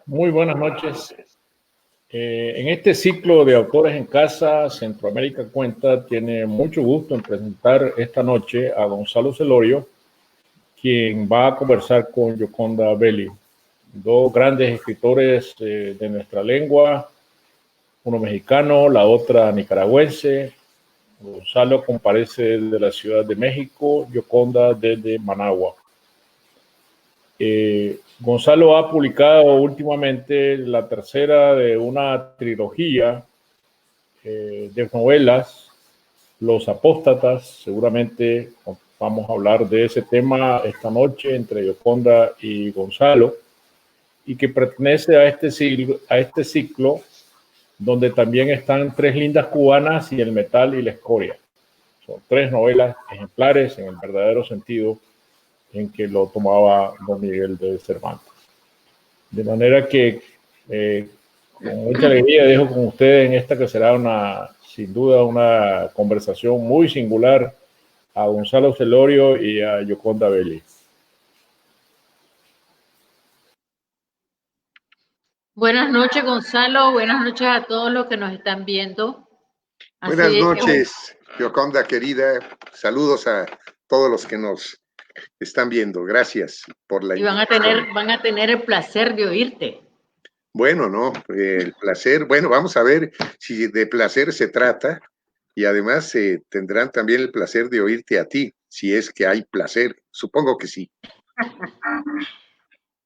Muy buenas noches. En este ciclo de Autores en Casa, Centroamérica Cuenta tiene mucho gusto en presentar esta noche a Gonzalo Celorio, quien va a conversar con Gioconda Belli, dos grandes escritores de nuestra lengua, uno mexicano, la otra nicaragüense. Gonzalo comparece de la Ciudad de México, Gioconda desde Managua. Gonzalo ha publicado últimamente la tercera de una trilogía de novelas, Los Apóstatas. Seguramente vamos a hablar de ese tema esta noche entre Gioconda y Gonzalo, y que pertenece a este ciclo donde también están Tres lindas cubanas y El metal y la escoria. Son tres novelas ejemplares en el verdadero sentido en que lo tomaba don Miguel de Cervantes. De manera que con mucha alegría dejo con ustedes en esta que será sin duda una conversación muy singular a Gonzalo Celorio y a Gioconda Belli. Buenas noches, Gonzalo. Buenas noches a todos los que nos están viendo. Buenas noches, Gioconda querida. Saludos a todos los que nos están viendo. Gracias por la invitación. Van a tener el placer de oírte. Bueno, no, el placer. Bueno, vamos a ver si de placer se trata, y además tendrán también el placer de oírte a ti, si es que hay placer. Supongo que sí.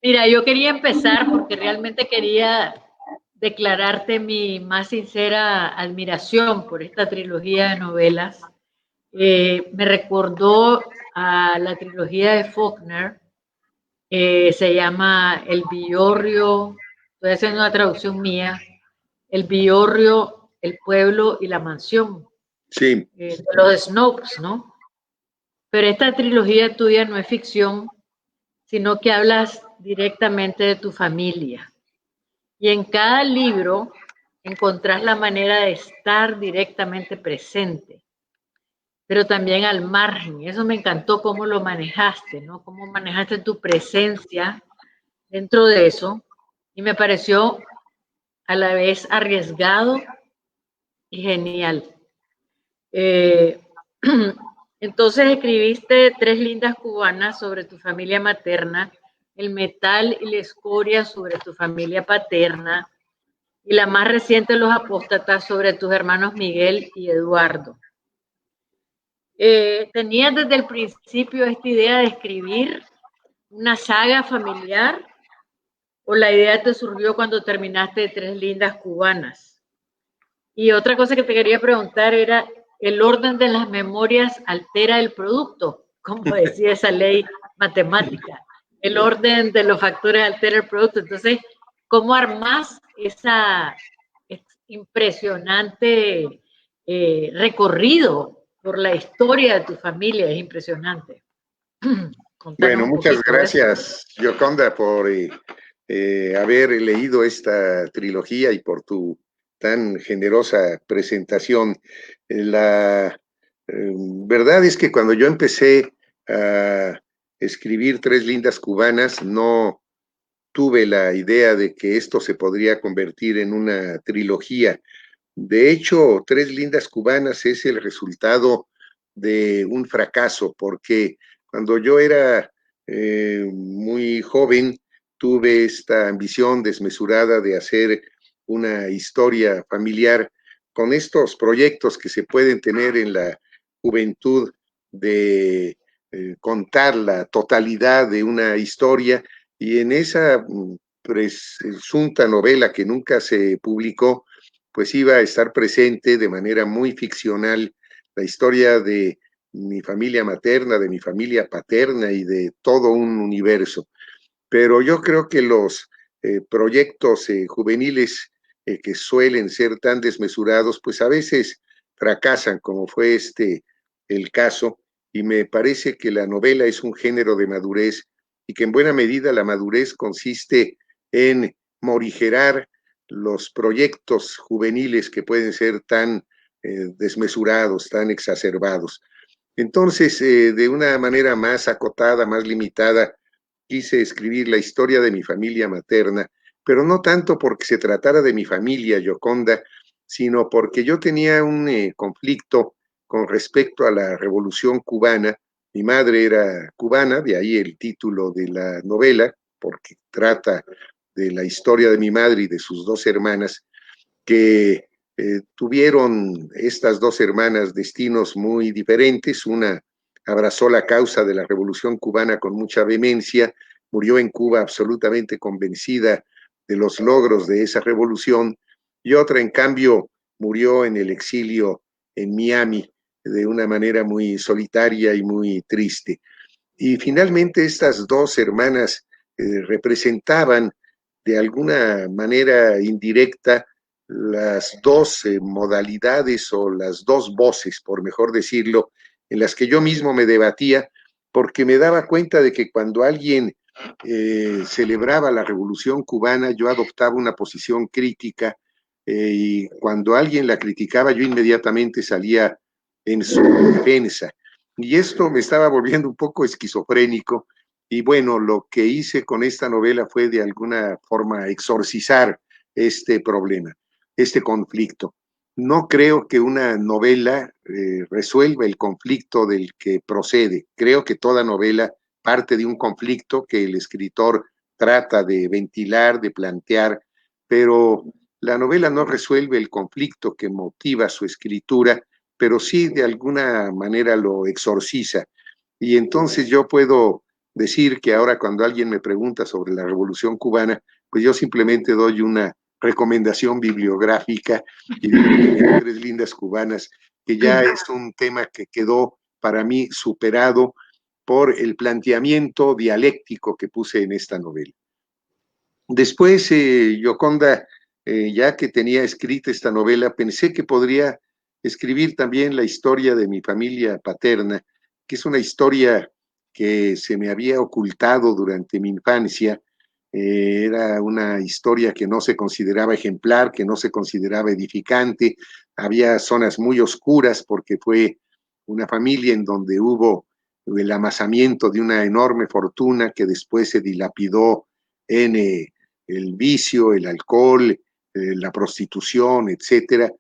Mira, yo quería empezar porque realmente quería declararte mi más sincera admiración por esta trilogía de novelas. Me recordó a la trilogía de Faulkner. Se llama El Villorrio, estoy haciendo una traducción mía, El Villorrio, El Pueblo y la Mansión. Sí. De los Snopes, ¿no? Pero esta trilogía tuya no es ficción, sino que hablas directamente de tu familia. Y en cada libro encontrás la manera de estar directamente presente, pero también al margen. Eso me encantó cómo lo manejaste, ¿no? Cómo manejaste tu presencia dentro de eso. Y me pareció a la vez arriesgado y genial. Entonces escribiste Tres lindas cubanas sobre tu familia materna, El metal y la escoria sobre tu familia paterna, y la más reciente, Los apóstatas, sobre tus hermanos Miguel y Eduardo. ¿Tenías desde el principio esta idea de escribir una saga familiar o la idea te surgió cuando terminaste Tres lindas cubanas? Y otra cosa que te quería preguntar era, ¿el orden de las memorias altera el producto? Como decía esa ley matemática. El orden de los factores altera el producto. Entonces, ¿cómo armas esa impresionante recorrido por la historia de tu familia? Es impresionante. Bueno, muchas gracias, Gioconda, por haber leído esta trilogía y por tu tan generosa presentación. La verdad es que cuando yo empecé a escribir Tres lindas cubanas, no tuve la idea de que esto se podría convertir en una trilogía. De hecho, Tres lindas cubanas es el resultado de un fracaso, porque cuando yo era muy joven, tuve esta ambición desmesurada de hacer una historia familiar con estos proyectos que se pueden tener en la juventud de contar la totalidad de una historia, y en esa presunta novela que nunca se publicó, pues iba a estar presente de manera muy ficcional la historia de mi familia materna, de mi familia paterna y de todo un universo. Pero yo creo que los proyectos juveniles que suelen ser tan desmesurados, pues a veces fracasan, como fue el caso, y me parece que la novela es un género de madurez y que en buena medida la madurez consiste en morigerar los proyectos juveniles que pueden ser tan desmesurados, tan exacerbados. Entonces, de una manera más acotada, más limitada, quise escribir la historia de mi familia materna, pero no tanto porque se tratara de mi familia, Gioconda, sino porque yo tenía un conflicto con respecto a la Revolución Cubana. Mi madre era cubana, de ahí el título de la novela, porque trata de la historia de mi madre y de sus dos hermanas, que tuvieron estas dos hermanas destinos muy diferentes. Una abrazó la causa de la Revolución Cubana con mucha vehemencia, murió en Cuba absolutamente convencida de los logros de esa revolución, y otra, en cambio, murió en el exilio en Miami de una manera muy solitaria y muy triste. Y finalmente estas dos hermanas representaban de alguna manera indirecta las dos modalidades o las dos voces, por mejor decirlo, en las que yo mismo me debatía, porque me daba cuenta de que cuando alguien celebraba la Revolución Cubana, yo adoptaba una posición crítica, y cuando alguien la criticaba, yo inmediatamente salía en su defensa. Y esto me estaba volviendo un poco esquizofrénico, y bueno, lo que hice con esta novela fue de alguna forma exorcizar este problema, este conflicto. No creo que una novela resuelva el conflicto del que procede. Creo que toda novela parte de un conflicto que el escritor trata de ventilar, de plantear, pero la novela no resuelve el conflicto que motiva su escritura, pero sí de alguna manera lo exorciza. Y entonces yo puedo decir que ahora cuando alguien me pregunta sobre la Revolución Cubana, pues yo simplemente doy una recomendación bibliográfica y Tres lindas cubanas, que ya es un tema que quedó para mí superado por el planteamiento dialéctico que puse en esta novela. Después, Gioconda, ya que tenía escrita esta novela, pensé que podría escribir también la historia de mi familia paterna, que es una historia que se me había ocultado durante mi infancia. Era una historia que no se consideraba ejemplar, que no se consideraba edificante. Había zonas muy oscuras porque fue una familia en donde hubo el amasamiento de una enorme fortuna que después se dilapidó en el vicio, el alcohol, la prostitución, etcétera.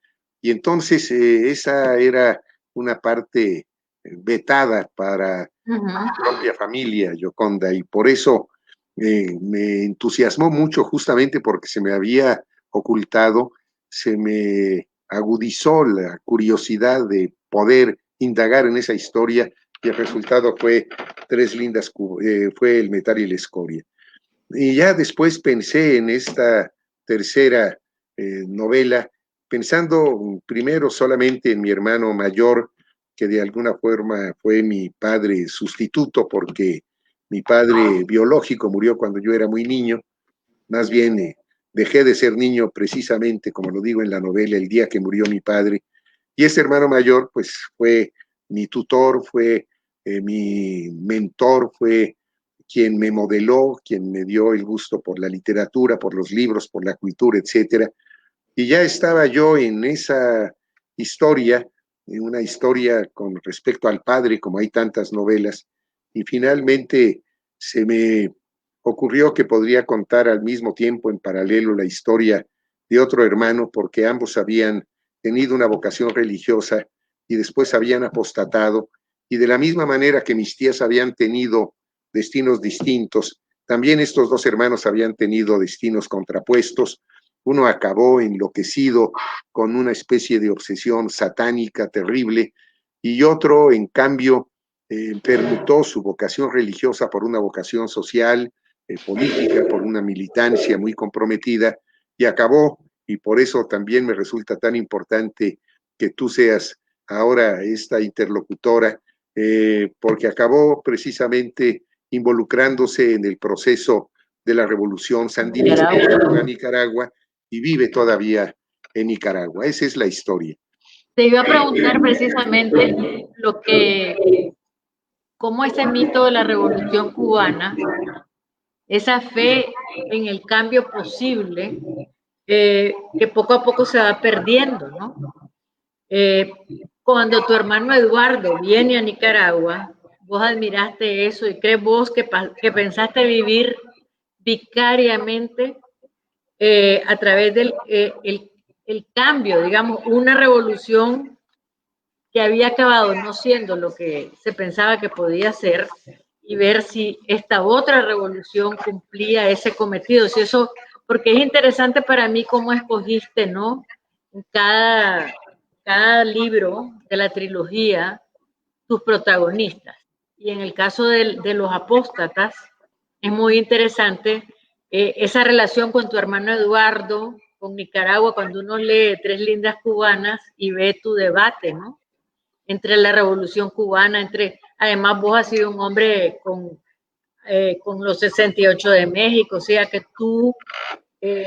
Y entonces esa era una parte vetada para mi propia familia, Gioconda, y por eso me entusiasmó mucho, justamente porque se me había ocultado, se me agudizó la curiosidad de poder indagar en esa historia, y el resultado fue Tres lindas, fue El metal y la escoria. Y ya después pensé en esta tercera novela, pensando primero solamente en mi hermano mayor, que de alguna forma fue mi padre sustituto, porque mi padre biológico murió cuando yo era muy niño. Más bien dejé de ser niño precisamente, como lo digo en la novela, el día que murió mi padre. Y ese hermano mayor, pues fue mi tutor, fue mi mentor, fue quien me modeló, quien me dio el gusto por la literatura, por los libros, por la cultura, etcétera. Y ya estaba yo en esa historia, en una historia con respecto al padre, como hay tantas novelas, y finalmente se me ocurrió que podría contar al mismo tiempo, en paralelo, la historia de otro hermano, porque ambos habían tenido una vocación religiosa y después habían apostatado, y de la misma manera que mis tías habían tenido destinos distintos, también estos dos hermanos habían tenido destinos contrapuestos. Uno acabó enloquecido con una especie de obsesión satánica terrible, y otro, en cambio, permutó su vocación religiosa por una vocación social, política, por una militancia muy comprometida, y acabó, y por eso también me resulta tan importante que tú seas ahora esta interlocutora, porque acabó precisamente involucrándose en el proceso de la revolución sandinista en Nicaragua, y vive todavía en Nicaragua. Esa es la historia. Te iba a preguntar precisamente cómo ese mito de la Revolución Cubana, esa fe en el cambio posible, que poco a poco se va perdiendo, ¿no? Cuando tu hermano Eduardo viene a Nicaragua, vos admiraste eso y crees vos que pensaste vivir vicariamente a través del el cambio, digamos, una revolución que había acabado no siendo lo que se pensaba que podía ser, y ver si esta otra revolución cumplía ese cometido. Si eso, porque es interesante para mí cómo escogiste, ¿no? En cada libro de la trilogía, tus protagonistas. Y en el caso de los apóstatas, es muy interesante esa relación con tu hermano Eduardo, con Nicaragua, cuando uno lee Tres lindas cubanas y ve tu debate, ¿no? Entre la revolución cubana, además vos has sido un hombre con los 68 de México, o sea que tu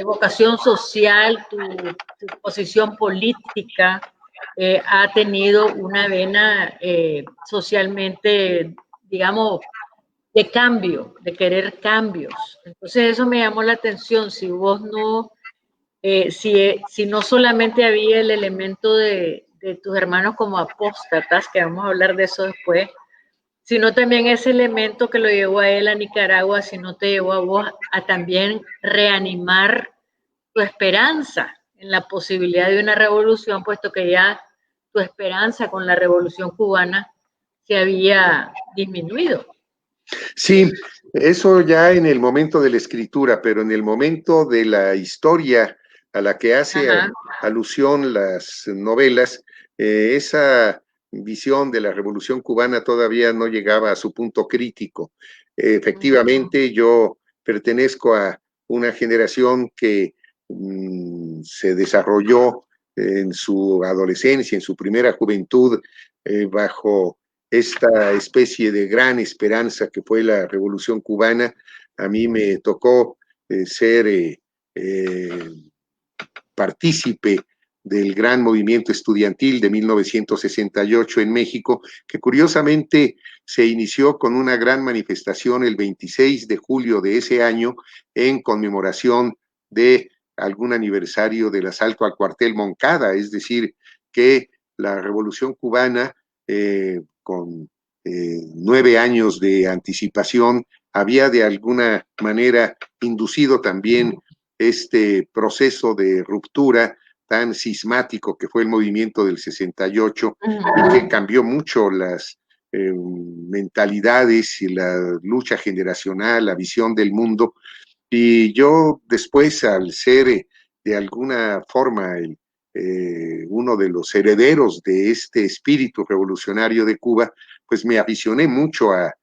vocación social, tu posición política ha tenido una vena socialmente, digamos, de cambio, de querer cambios. Entonces eso me llamó la atención, si vos no, si no solamente había el elemento de tus hermanos como apóstatas, que vamos a hablar de eso después, sino también ese elemento que lo llevó a él a Nicaragua, si no te llevó a vos a también reanimar tu esperanza en la posibilidad de una revolución, puesto que ya tu esperanza con la revolución cubana se había disminuido. Sí, eso ya en el momento de la escritura, pero en el momento de la historia a la que hace alusión las novelas, esa visión de la Revolución Cubana todavía no llegaba a su punto crítico. Efectivamente, yo pertenezco a una generación que se desarrolló en su adolescencia, en su primera juventud, bajo esta especie de gran esperanza que fue la Revolución Cubana. A mí me tocó ser partícipe del gran movimiento estudiantil de 1968 en México, que curiosamente se inició con una gran manifestación el 26 de julio de ese año en conmemoración de algún aniversario del asalto al cuartel Moncada, es decir, que la Revolución Cubana, con 9 años de anticipación, había de alguna manera inducido también este proceso de ruptura tan sismático que fue el movimiento del 68, y que cambió mucho las mentalidades y la lucha generacional, la visión del mundo. Y yo después, al ser de alguna forma uno de los herederos de este espíritu revolucionario de Cuba, pues me aficioné mucho a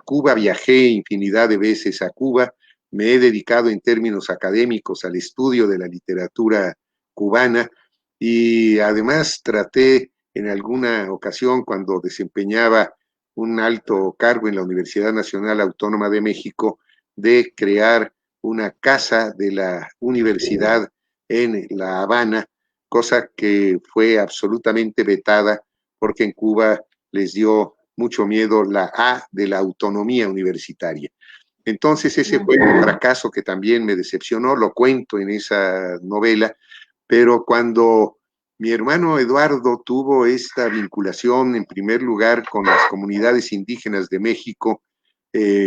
Cuba, viajé infinidad de veces a Cuba, me he dedicado en términos académicos al estudio de la literatura cubana, y además traté en alguna ocasión, cuando desempeñaba un alto cargo en la Universidad Nacional Autónoma de México, de crear una casa de la universidad en La Habana, cosa que fue absolutamente vetada porque en Cuba les dio mucho miedo la A de la autonomía universitaria. Entonces ese fue un fracaso que también me decepcionó, lo cuento en esa novela, pero cuando mi hermano Eduardo tuvo esta vinculación en primer lugar con las comunidades indígenas de México,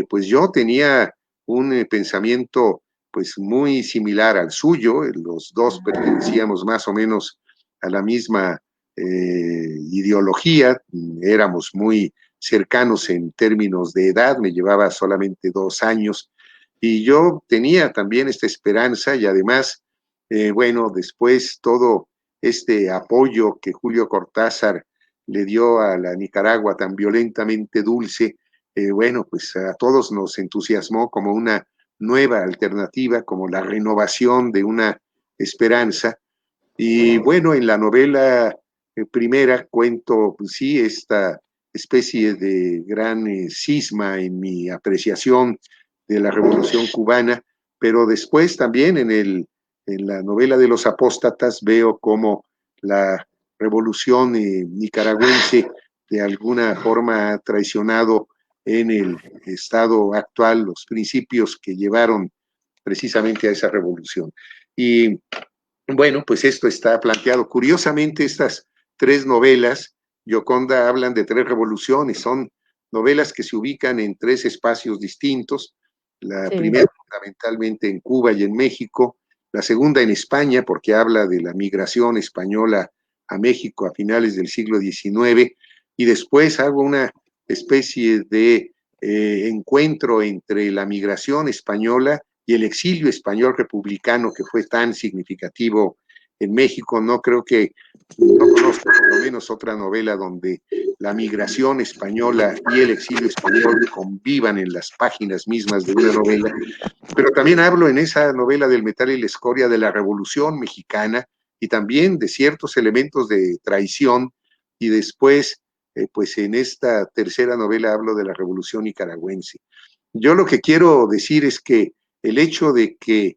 pues yo tenía un pensamiento pues muy similar al suyo, los dos pertenecíamos más o menos a la misma ideología, éramos muy cercanos en términos de edad, me llevaba solamente 2 años, y yo tenía también esta esperanza, y además, bueno, después todo este apoyo que Julio Cortázar le dio a la Nicaragua tan violentamente dulce, bueno, pues a todos nos entusiasmó como una nueva alternativa, como la renovación de una esperanza. Y bueno, en la novela primera cuento, pues sí, esta especie de gran cisma en mi apreciación de la Revolución Cubana, pero después también en la novela de los apóstatas veo cómo la revolución nicaragüense de alguna forma ha traicionado en el estado actual los principios que llevaron precisamente a esa revolución. Y bueno, pues esto está planteado. Curiosamente, estas 3 novelas, Gioconda, hablan de 3 revoluciones, son novelas que se ubican en 3 espacios distintos. La primera fundamentalmente en Cuba y en México, la segunda en España, porque habla de la migración española a México a finales del siglo XIX, y después hago una especie de encuentro entre la migración española y el exilio español republicano que fue tan significativo en México. No conozco por lo menos otra novela donde la migración española y el exilio español convivan en las páginas mismas de una novela, pero también hablo en esa novela del metal y la escoria de la Revolución Mexicana y también de ciertos elementos de traición, y después, pues en esta tercera novela hablo de la Revolución Nicaragüense. Yo lo que quiero decir es que el hecho de que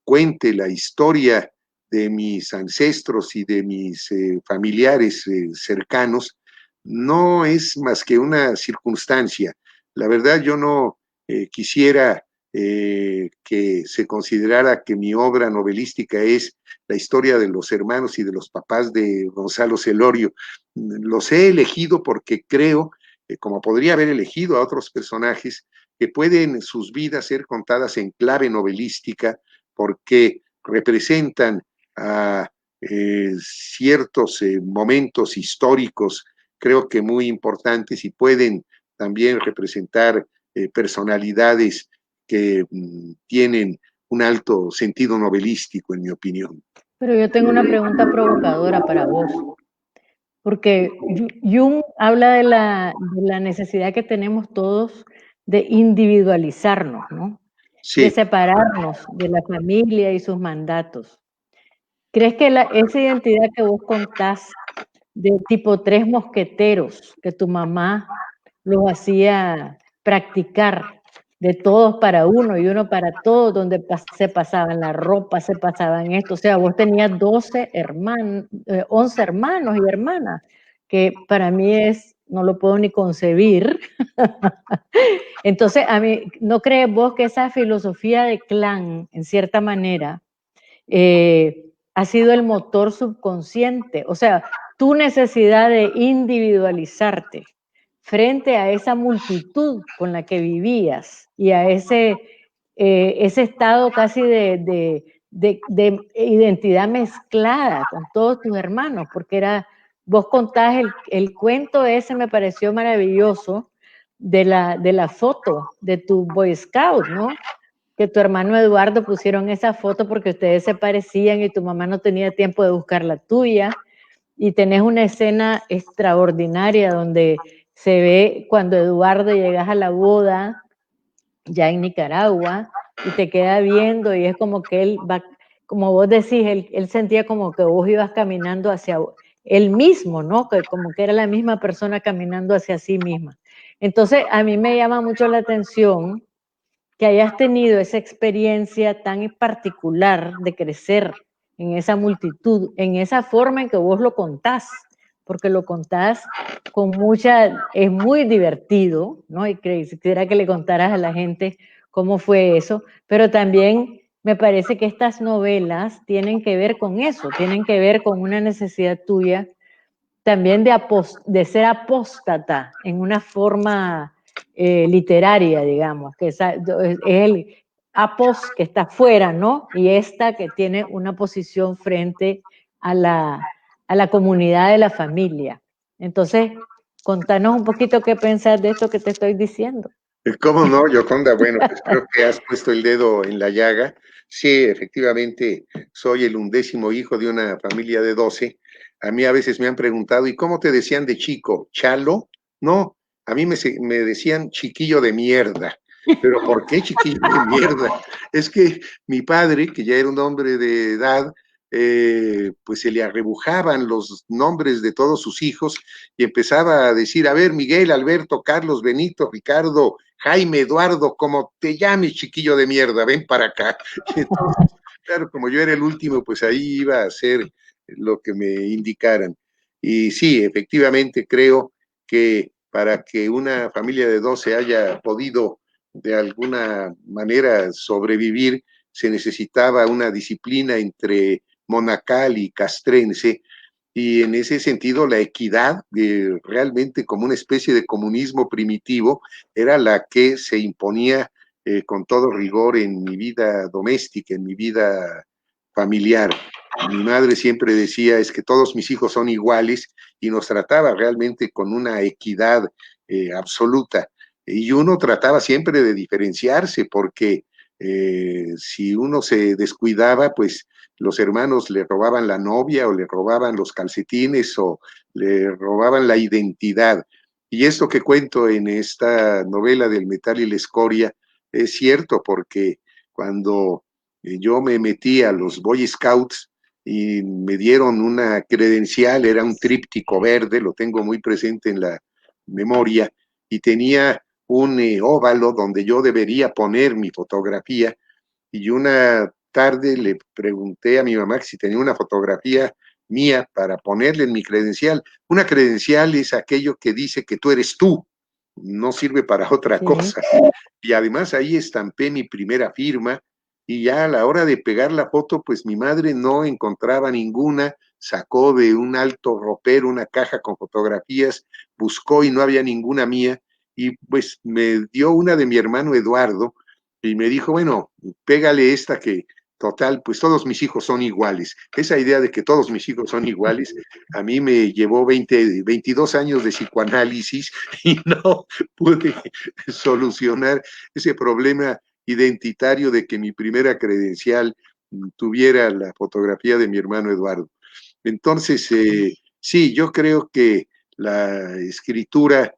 cuente la historia de mis ancestros y de mis familiares cercanos no es más que una circunstancia. La verdad, yo no quisiera que se considerara que mi obra novelística es la historia de los hermanos y de los papás de Gonzalo Celorio. Los he elegido porque creo, como podría haber elegido a otros personajes, que pueden sus vidas ser contadas en clave novelística porque representan a ciertos momentos históricos, creo que muy importantes, y pueden también representar personalidades que tienen un alto sentido novelístico, en mi opinión. Pero yo tengo una pregunta provocadora para vos, porque Jung habla de la necesidad que tenemos todos de individualizarnos, ¿no? Sí. De separarnos de la familia y sus mandatos. ¿Crees que esa identidad que vos contás de tipo 3 mosqueteros, que tu mamá los hacía practicar de todos para uno y uno para todos, donde se pasaban la ropa, se pasaban esto, o sea, vos tenías 11 hermanos y hermanas, que para mí no lo puedo ni concebir. Entonces, a mí, ¿no crees vos que esa filosofía de clan, en cierta manera, ha sido el motor subconsciente? O sea, tu necesidad de individualizarte frente a esa multitud con la que vivías y a ese estado casi de identidad mezclada con todos tus hermanos, porque vos contás el cuento ese, me pareció maravilloso, de la foto de tu Boy Scout, ¿no? Que tu hermano Eduardo pusieron esa foto porque ustedes se parecían y tu mamá no tenía tiempo de buscar la tuya, y tenés una escena extraordinaria donde se ve cuando Eduardo llegas a la boda ya en Nicaragua y te queda viendo y es como que él va, como vos decís, él sentía como que vos ibas caminando hacia él mismo, ¿no? Que como que era la misma persona caminando hacia sí misma. Entonces a mí me llama mucho la atención que hayas tenido esa experiencia tan particular de crecer en esa multitud, en esa forma en que vos lo contás, porque lo contás con es muy divertido, ¿no? Y quisiera que le contaras a la gente cómo fue eso, pero también me parece que estas novelas tienen que ver con eso, tienen que ver con una necesidad tuya también de ser apóstata en una forma literaria, digamos, que es el apos que está fuera, ¿no? Y esta que tiene una posición frente a la comunidad de la familia. Entonces, contanos un poquito qué pensás de esto que te estoy diciendo. ¿Cómo no, Yoconda? Bueno, pues creo que has puesto el dedo en la llaga. Sí, efectivamente, soy el 11º hijo de una familia de 12. A mí a veces me han preguntado, ¿y cómo te decían de chico? ¿Chalo? No, a mí me decían chiquillo de mierda. ¿Pero por qué chiquillo de mierda? Es que mi padre, que ya era un hombre de edad, pues se le arrebujaban los nombres de todos sus hijos y empezaba a decir, a ver, Miguel, Alberto, Carlos, Benito, Ricardo, Jaime, Eduardo, como te llames, chiquillo de mierda, ven para acá. Entonces, claro, como yo era el último, pues ahí iba a hacer lo que me indicaran. Y sí, efectivamente creo que para que una familia de 12 haya podido de alguna manera sobrevivir, se necesitaba una disciplina entre monacal y castrense, y en ese sentido la equidad, realmente como una especie de comunismo primitivo, era la que se imponía con todo rigor en mi vida doméstica, en mi vida familiar. Mi madre siempre decía, es que todos mis hijos son iguales, y nos trataba realmente con una equidad absoluta. Y uno trataba siempre de diferenciarse, porque si uno se descuidaba, pues los hermanos le robaban la novia, o le robaban los calcetines, o le robaban la identidad. Y esto que cuento en esta novela del metal y la escoria es cierto, porque cuando yo me metí a los Boy Scouts y me dieron una credencial, era un tríptico verde, lo tengo muy presente en la memoria, y tenía un óvalo donde yo debería poner mi fotografía, y una tarde le pregunté a mi mamá si tenía una fotografía mía para ponerle en mi credencial. Una credencial es aquello que dice que tú eres tú, no sirve para otra cosa. Y además ahí estampé mi primera firma, y ya a la hora de pegar la foto, pues mi madre no encontraba ninguna, sacó de un alto ropero una caja con fotografías, buscó y no había ninguna mía, y pues me dio una de mi hermano Eduardo, y me dijo, bueno, pégale esta, que total, pues todos mis hijos son iguales. Esa idea de que todos mis hijos son iguales, a mí me llevó 22 años de psicoanálisis, y no pude solucionar ese problema identitario de que mi primera credencial tuviera la fotografía de mi hermano Eduardo. Entonces, sí, yo creo que la escritura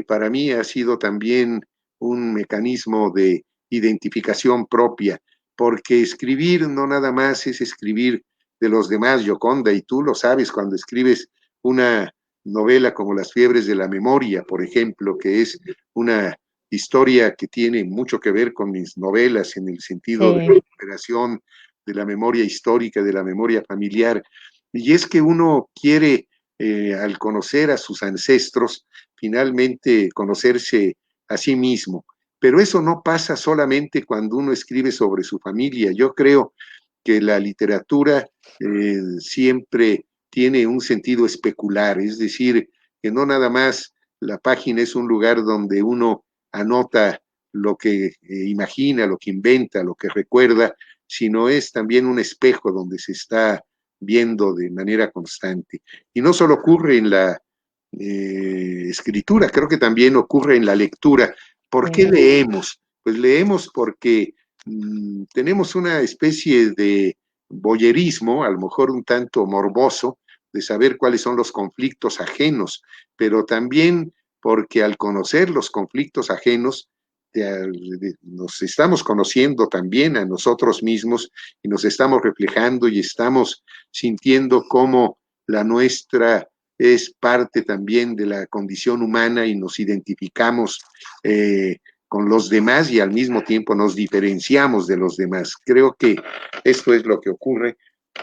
para mí ha sido también un mecanismo de identificación propia, porque escribir no nada más es escribir de los demás, Gioconda, y tú lo sabes cuando escribes una novela como Las fiebres de la memoria, por ejemplo, que es una historia que tiene mucho que ver con mis novelas en el sentido de recuperación de la memoria histórica, de la memoria familiar. Y es que uno quiere, al conocer a sus ancestros, finalmente conocerse a sí mismo. Pero eso no pasa solamente cuando uno escribe sobre su familia. Yo creo que la literatura siempre tiene un sentido especular, es decir, que no nada más la página es un lugar donde uno anota lo que imagina, lo que inventa, lo que recuerda, sino es también un espejo donde se está viendo de manera constante. Y no solo ocurre en la escritura, creo que también ocurre en la lectura. ¿Por qué leemos? Pues leemos porque tenemos una especie de voyerismo, a lo mejor un tanto morboso, de saber cuáles son los conflictos ajenos, pero también porque al conocer los conflictos ajenos, nos estamos conociendo también a nosotros mismos, y nos estamos reflejando y estamos sintiendo cómo la nuestra es parte también de la condición humana, y nos identificamos con los demás, y al mismo tiempo nos diferenciamos de los demás. Creo que esto es lo que ocurre.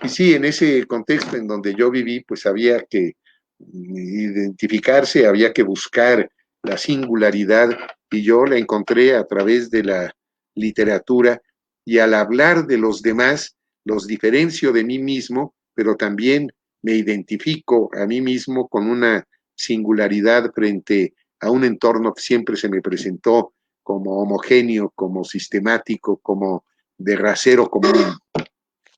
Y sí, en ese contexto en donde yo viví, pues había que identificarse, había que buscar la singularidad, y yo la encontré a través de la literatura, y al hablar de los demás, los diferencio de mí mismo, pero también me identifico a mí mismo con una singularidad frente a un entorno que siempre se me presentó como homogéneo, como sistemático, como de rasero común.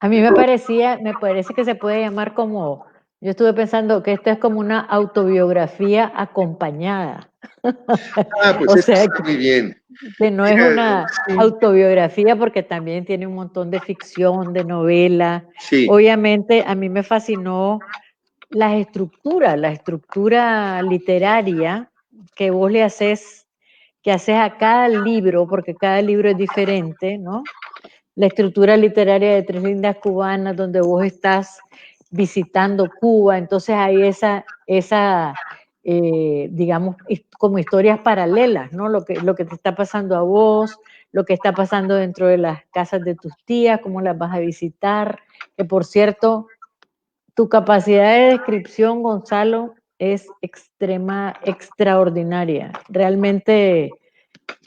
A mí me parece que se puede llamar como, yo estuve pensando que esto es como una autobiografía acompañada. Pues O eso sea, está muy bien. que no es una autobiografía, porque también tiene un montón de ficción, de novela. Sí. Obviamente a mí me fascinó la estructura literaria que vos le haces, que haces a cada libro, porque cada libro es diferente, ¿no? La estructura literaria de Tres lindas cubanas, donde vos estás visitando Cuba, entonces hay digamos, como historias paralelas, ¿no? Lo que te está pasando a vos, lo que está pasando dentro de las casas de tus tías, cómo las vas a visitar, que por cierto, tu capacidad de descripción, Gonzalo, es extraordinaria. Realmente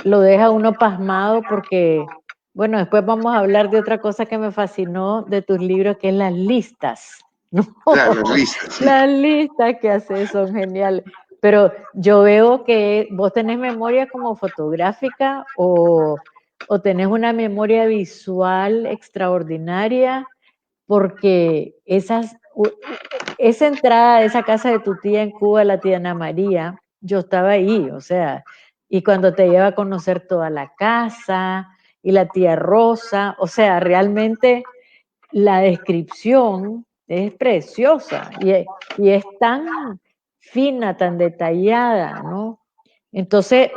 lo deja uno pasmado, porque, bueno, después vamos a hablar de otra cosa que me fascinó de tus libros, que es las listas, ¿no? Las listas, sí. Las listas que haces son geniales. Pero yo veo que vos tenés memoria como fotográfica, o tenés una memoria visual extraordinaria, porque esa entrada a esa casa de tu tía en Cuba, la tía Ana María, yo estaba ahí, o sea, y cuando te lleva a conocer toda la casa, y la tía Rosa, o sea, realmente la descripción es preciosa y es tan fina, tan detallada, ¿no? Entonces,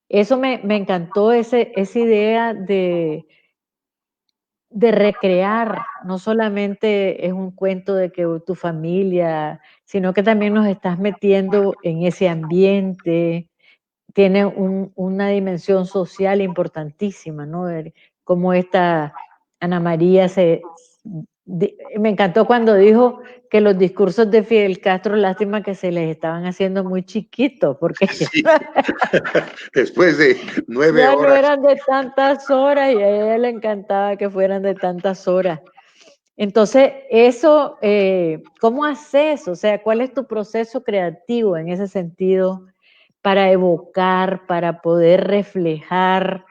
eso me encantó, esa idea de recrear, no solamente es un cuento de que tu familia, sino que también nos estás metiendo en ese ambiente, tiene una dimensión social importantísima, ¿no? Cómo esta Ana María me encantó cuando dijo que los discursos de Fidel Castro, lástima que se les estaban haciendo muy chiquitos, porque sí. Después de 9 ya horas. no eran de tantas horas y a ella le encantaba que fueran de tantas horas. Entonces, eso, ¿cómo haces? O sea, ¿cuál es tu proceso creativo en ese sentido para evocar, para poder reflejar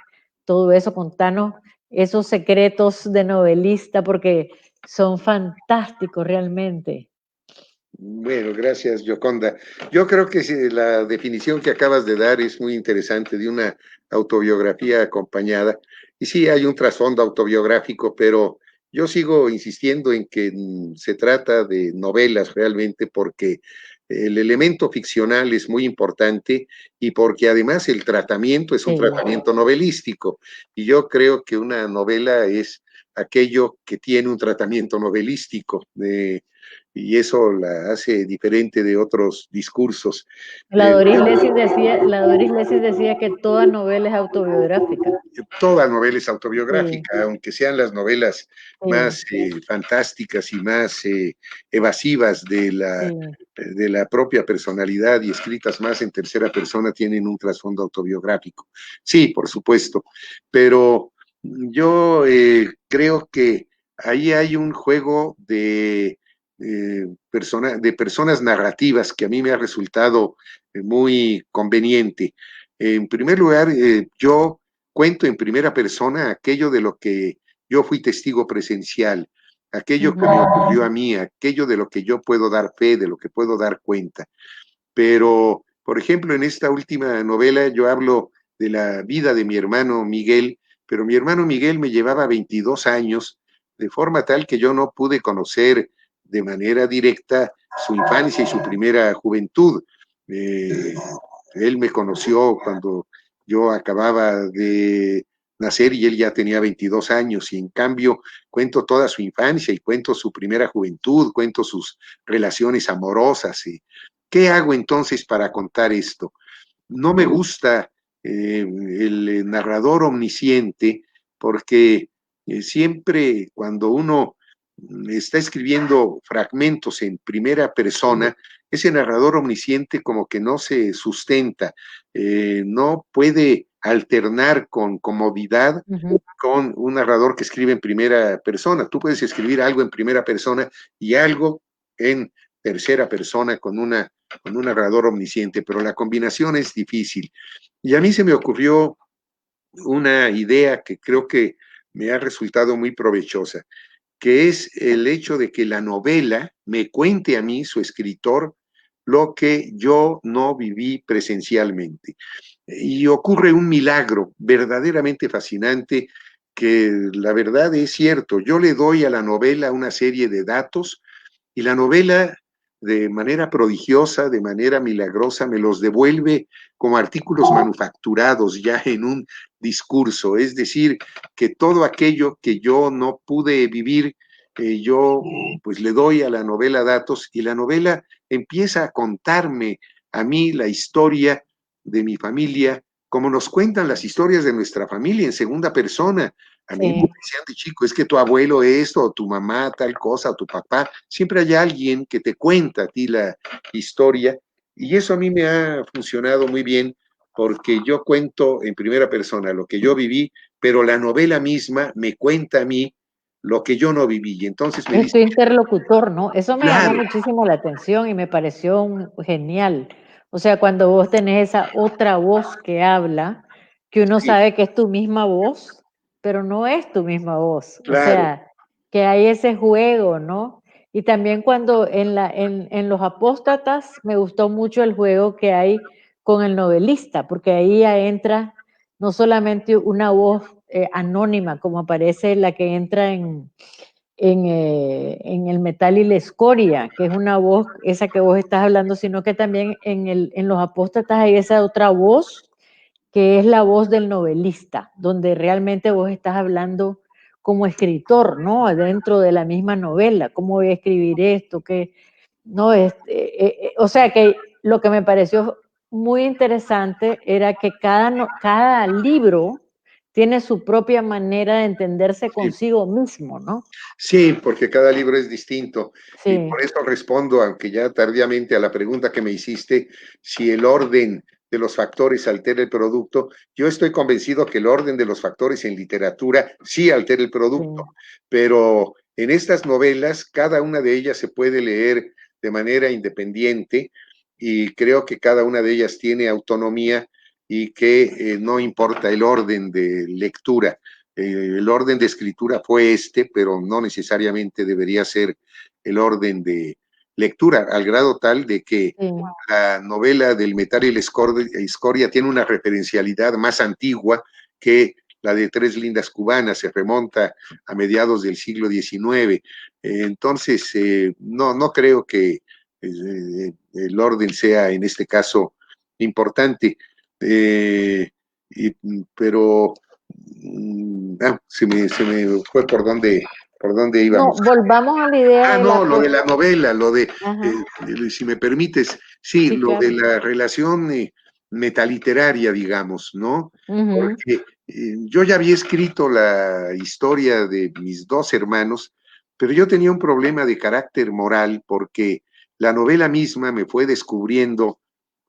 todo eso? Contanos esos secretos de novelista, porque son fantásticos realmente. Bueno, gracias, Gioconda. Yo creo que la definición que acabas de dar es muy interesante, de una autobiografía acompañada. Y sí, hay un trasfondo autobiográfico, pero yo sigo insistiendo en que se trata de novelas realmente, porque el elemento ficcional es muy importante y porque además el tratamiento es un tratamiento novelístico. Y yo creo que una novela es aquello que tiene un tratamiento novelístico. Y eso la hace diferente de otros discursos. La Doris Lessing decía que toda novela es autobiográfica. Toda novela es autobiográfica, sí, aunque sean las novelas más fantásticas y más evasivas de la propia personalidad y escritas más en tercera persona, tienen un trasfondo autobiográfico. Sí, por supuesto, pero yo creo que ahí hay un juego de personas narrativas que a mí me ha resultado muy conveniente. En primer lugar, yo cuento en primera persona aquello de lo que yo fui testigo presencial, aquello que me ocurrió a mí, aquello de lo que yo puedo dar fe, de lo que puedo dar cuenta. Pero, por ejemplo, en esta última novela yo hablo de la vida de mi hermano Miguel, pero mi hermano Miguel me llevaba 22 años, de forma tal que yo no pude conocer de manera directa su infancia y su primera juventud. Él me conoció cuando yo acababa de nacer y él ya tenía 22 años, y en cambio cuento toda su infancia y cuento su primera juventud, cuento sus relaciones amorosas. ¿Qué hago entonces para contar esto? No me gusta el narrador omnisciente, porque siempre cuando uno está escribiendo fragmentos en primera persona, ese narrador omnisciente como que no se sustenta, no puede alternar con comodidad con un narrador que escribe en primera persona. Tú puedes escribir algo en primera persona y algo en tercera persona con un narrador omnisciente, pero la combinación es difícil. Y a mí se me ocurrió una idea que creo que me ha resultado muy provechosa, que es el hecho de que la novela me cuente a mí, su escritor, lo que yo no viví presencialmente. Y ocurre un milagro verdaderamente fascinante, que la verdad es cierto. Yo le doy a la novela una serie de datos y la novela, de manera prodigiosa, de manera milagrosa, me los devuelve como artículos manufacturados ya en un discurso. Es decir, que todo aquello que yo no pude vivir, yo pues le doy a la novela datos y la novela empieza a contarme a mí la historia de mi familia, como nos cuentan las historias de nuestra familia en segunda persona. A mí me decían de chico, es que tu abuelo esto, o tu mamá tal cosa, o tu papá. Siempre hay alguien que te cuenta a ti la historia, y eso a mí me ha funcionado muy bien, porque yo cuento en primera persona lo que yo viví, pero la novela misma me cuenta a mí lo que yo no viví. Y entonces me dice, dice, interlocutor, ¿no? Eso me llamó muchísimo la atención y me pareció genial. O sea, cuando vos tenés esa otra voz que habla, que uno sabe que es tu misma voz, pero no es tu misma voz. Claro. O sea, que hay ese juego, ¿no? Y también cuando en Los Apóstatas me gustó mucho el juego que hay con el novelista, porque ahí ya entra no solamente una voz anónima, como aparece la que entra en El Metal y la Escoria, que es una voz, esa que vos estás hablando, sino que también en Los Apóstatas hay esa otra voz, que es la voz del novelista, donde realmente vos estás hablando como escritor, ¿no? Dentro de la misma novela, cómo voy a escribir esto, que, no, o sea que lo que me pareció muy interesante era que cada libro tiene su propia manera de entenderse consigo mismo, ¿no? Sí, porque cada libro es distinto. Sí. Y por eso respondo, aunque ya tardíamente, a la pregunta que me hiciste, si el orden de los factores altera el producto. Yo estoy convencido que el orden de los factores en literatura sí altera el producto, pero en estas novelas, cada una de ellas se puede leer de manera independiente y creo que cada una de ellas tiene autonomía y que no importa el orden de lectura. El orden de escritura fue pero no necesariamente debería ser el orden de lectura, al grado tal de que la novela del Metal y la Escoria tiene una referencialidad más antigua que la de Tres lindas cubanas, se remonta a mediados del siglo XIX. Entonces, no creo que el orden sea en este caso importante, pero se me fue por dónde íbamos. No, volvamos a la idea de lo de la novela, si me permites, sí, lo claro. de la relación metaliteraria, digamos, ¿no? Porque yo ya había escrito la historia de mis dos hermanos, pero yo tenía un problema de carácter moral porque la novela misma me fue descubriendo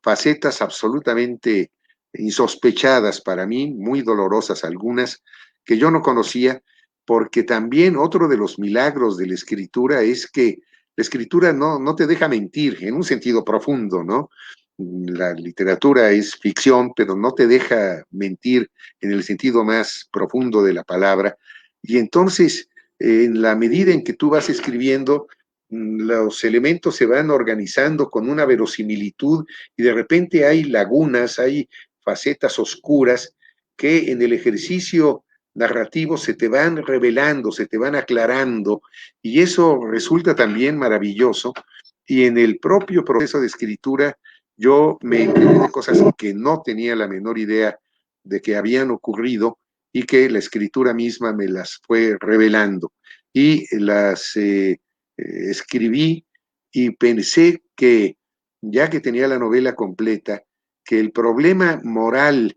facetas absolutamente insospechadas para mí, muy dolorosas algunas, que yo no conocía, porque también otro de los milagros de la escritura es que la escritura no te deja mentir en un sentido profundo, ¿no? La literatura es ficción, pero no te deja mentir en el sentido más profundo de la palabra. Y entonces, en la medida en que tú vas escribiendo, los elementos se van organizando con una verosimilitud y de repente hay lagunas, hay facetas oscuras que en el ejercicio narrativo se te van revelando, se te van aclarando, y eso resulta también maravilloso. Y en el propio proceso de escritura yo me enteré de cosas que no tenía la menor idea de que habían ocurrido y que la escritura misma me las fue revelando. Y las escribí y pensé que, ya que tenía la novela completa, que el problema moral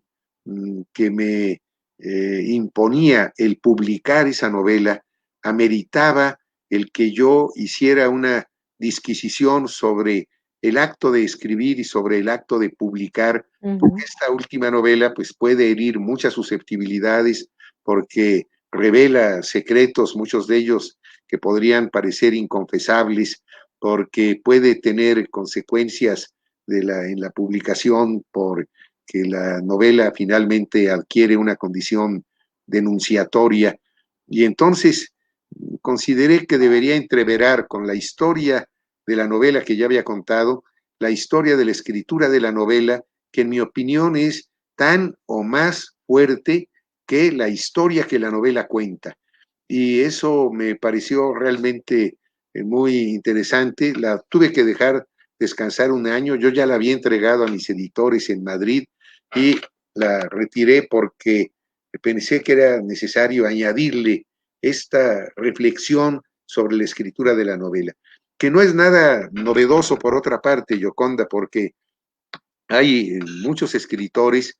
que me imponía el publicar esa novela ameritaba el que yo hiciera una disquisición sobre el acto de escribir y sobre el acto de publicar, porque esta última novela pues puede herir muchas susceptibilidades porque revela secretos, muchos de ellos que podrían parecer inconfesables, porque puede tener consecuencias en la publicación por que la novela finalmente adquiere una condición denunciatoria. Y entonces consideré que debería entreverar con la historia de la novela que ya había contado, la historia de la escritura de la novela, que en mi opinión es tan o más fuerte que la historia que la novela cuenta. Y eso me pareció realmente muy interesante. La tuve que dejar descansar un año. Yo ya la había entregado a mis editores en Madrid y la retiré porque pensé que era necesario añadirle esta reflexión sobre la escritura de la novela, que no es nada novedoso por otra parte, Gioconda, porque hay muchos escritores,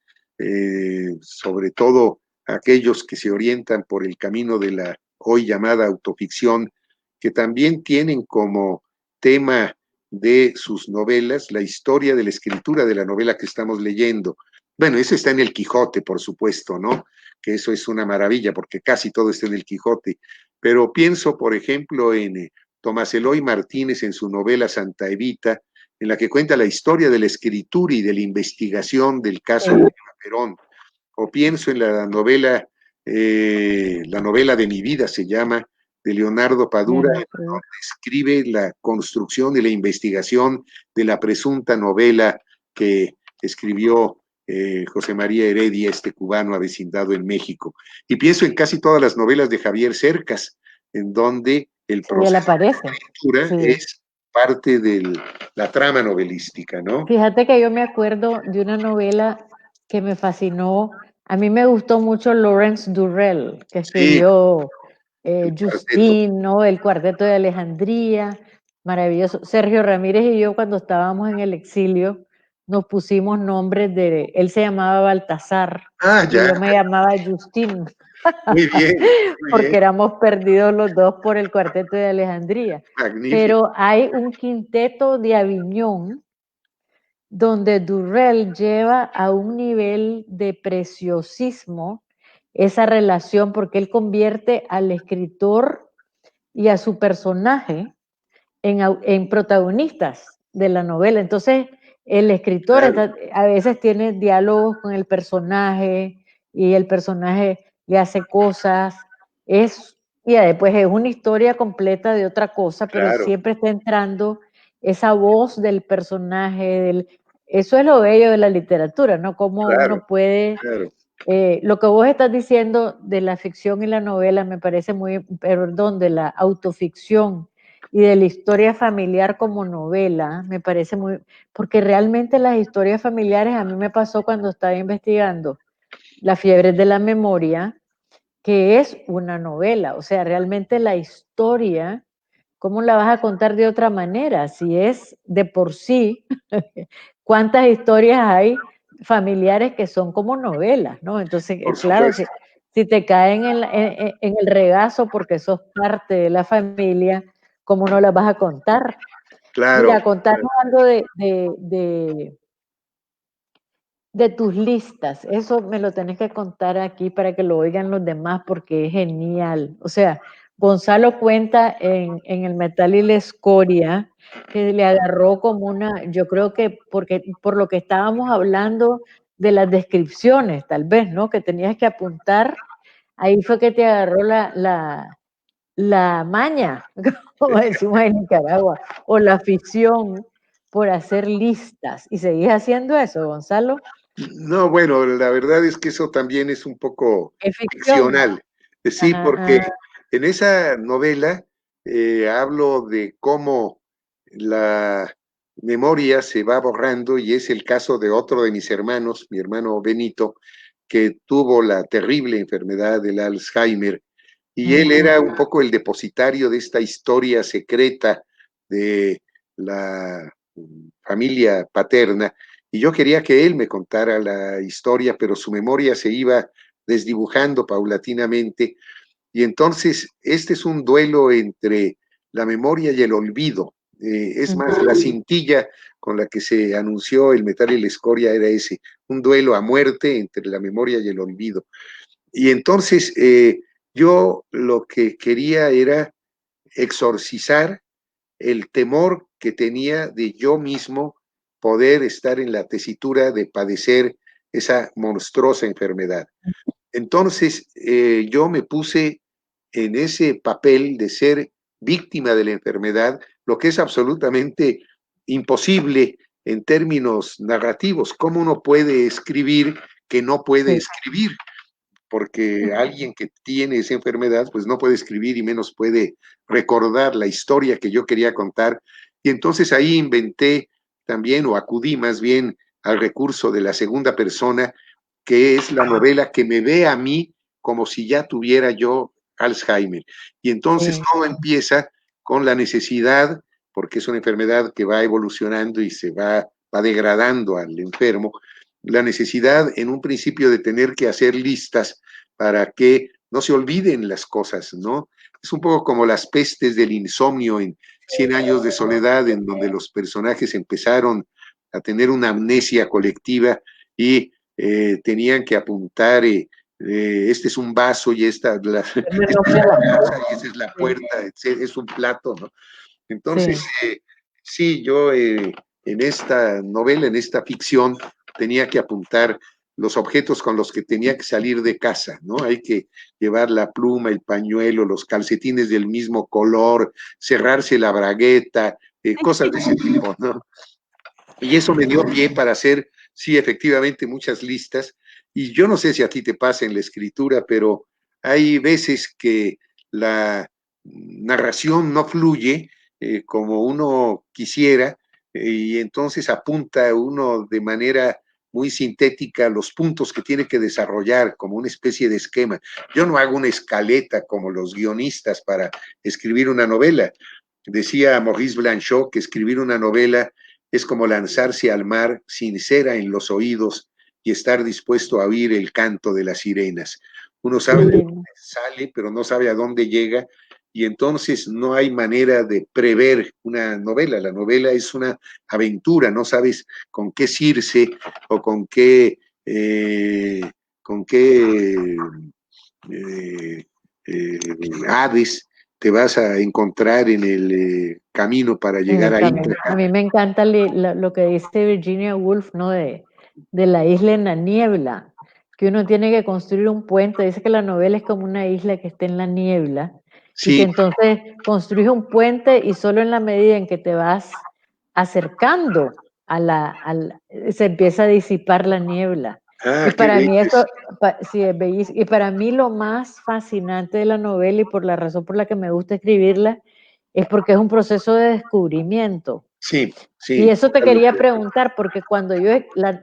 sobre todo aquellos que se orientan por el camino de la hoy llamada autoficción, que también tienen como tema de sus novelas la historia de la escritura de la novela que estamos leyendo. Bueno, eso está en el Quijote, por supuesto, ¿no? Que eso es una maravilla, porque casi todo está en el Quijote. Pero pienso, por ejemplo, en Tomás Eloy Martínez en su novela Santa Evita, en la que cuenta la historia de la escritura y de la investigación del caso de Perón. O pienso en la novela de mi vida, se llama, de Leonardo Padura, donde escribe la construcción y la investigación de la presunta novela que escribió José María Heredia, este cubano avecindado en México. Y pienso en casi todas las novelas de Javier Cercas, en donde el proceso de escritura es parte de la trama novelística, ¿no? Fíjate que yo me acuerdo de una novela que me fascinó. A mí me gustó mucho Lawrence Durrell, que escribió Justine, ¿no? El Cuarteto de Alejandría, maravilloso. Sergio Ramírez y yo, cuando estábamos en el exilio, nos pusimos nombres de... Él se llamaba Baltasar y yo me llamaba Justine. Muy bien. Porque éramos perdidos los dos por el Cuarteto de Alejandría. Magnífico. Pero hay un quinteto de Aviñón donde Durrell lleva a un nivel de preciosismo esa relación, porque él convierte al escritor y a su personaje en protagonistas de la novela. Entonces, el escritor a veces tiene diálogos con el personaje y el personaje le hace cosas, y después es una historia completa de otra cosa, pero siempre está entrando esa voz del personaje, eso es lo bello de la literatura, ¿no? Cómo uno puede... lo que vos estás diciendo de la ficción y la novela me parece de la autoficción y de la historia familiar como novela, me parece porque realmente las historias familiares, a mí me pasó cuando estaba investigando Las fiebres de la memoria, que es una novela, o sea, realmente la historia, ¿cómo la vas a contar de otra manera? Si es de por sí, ¿cuántas historias hay familiares que son como novelas, ¿no? Entonces, claro, si te caen en el regazo porque sos parte de la familia, ¿cómo no las vas a contar? Mira, contarnos algo de tus listas. Eso me lo tenés que contar aquí para que lo oigan los demás porque es genial. O sea, Gonzalo cuenta en El metal y la escoria que le agarró como yo creo que por lo que estábamos hablando de las descripciones, tal vez, ¿no? Que tenías que apuntar, ahí fue que te agarró la maña, como decimos en Nicaragua, o la afición por hacer listas. ¿Y seguís haciendo eso, Gonzalo? No, bueno, la verdad es que eso también es un poco ficcional. Sí, porque en esa novela hablo de cómo la memoria se va borrando y es el caso de otro de mis hermanos, mi hermano Benito, que tuvo la terrible enfermedad del Alzheimer y él era un poco el depositario de esta historia secreta de la familia paterna. Y yo quería que él me contara la historia, pero su memoria se iba desdibujando paulatinamente. Y entonces, este es un duelo entre la memoria y el olvido. Es más, la cintilla con la que se anunció El metal y la escoria era ese, un duelo a muerte entre la memoria y el olvido. Y entonces, yo lo que quería era exorcizar el temor que tenía de yo mismo poder estar en la tesitura de padecer esa monstruosa enfermedad. Entonces, yo me puse en ese papel de ser víctima de la enfermedad, lo que es absolutamente imposible en términos narrativos. ¿Cómo uno puede escribir que no puede escribir? Porque alguien que tiene esa enfermedad, pues no puede escribir y menos puede recordar la historia que yo quería contar. Y entonces ahí inventé también, o acudí más bien al recurso de la segunda persona, que es la novela que me ve a mí como si ya tuviera yo Alzheimer. Y entonces todo empieza con la necesidad, porque es una enfermedad que va evolucionando y se va degradando al enfermo, la necesidad en un principio de tener que hacer listas para que no se olviden las cosas, ¿no? Es un poco como las pestes del insomnio en 100 años de soledad, en donde los personajes empezaron a tener una amnesia colectiva y tenían que apuntar, este es un vaso y esta es la casa y esa es la puerta, es un plato, ¿no? Entonces, sí, yo en esta novela, en esta ficción, tenía que apuntar los objetos con los que tenía que salir de casa, ¿no? Hay que llevar la pluma, el pañuelo, los calcetines del mismo color, cerrarse la bragueta, cosas de ese tipo, ¿no? Y eso me dio pie para hacer, sí, efectivamente, muchas listas. Y yo no sé si a ti te pasa en la escritura, pero hay veces que la narración no fluye como uno quisiera, y entonces apunta uno de manera muy sintética los puntos que tiene que desarrollar como una especie de esquema. Yo no hago una escaleta como los guionistas para escribir una novela. Decía Maurice Blanchot que escribir una novela es como lanzarse al mar sin cera en los oídos y estar dispuesto a oír el canto de las sirenas. Uno sabe de dónde sale, pero no sabe a dónde llega, y entonces no hay manera de prever una novela. La novela es una aventura, no sabes con qué Circe o con qué Hades te vas a encontrar en el camino para llegar a Ítaca. A mí me encanta lo que dice Virginia Woolf, ¿no? De la isla en la niebla, que uno tiene que construir un puente. Dice que la novela es como una isla que está en la niebla, sí. Y que entonces construyes un puente y solo en la medida en que te vas acercando se empieza a disipar la niebla. Ah, y para mí eso, sí, es bellísimo. Y para mí lo más fascinante de la novela y por la razón por la que me gusta escribirla es porque es un proceso de descubrimiento. Sí, sí. Y eso te quería preguntar, porque cuando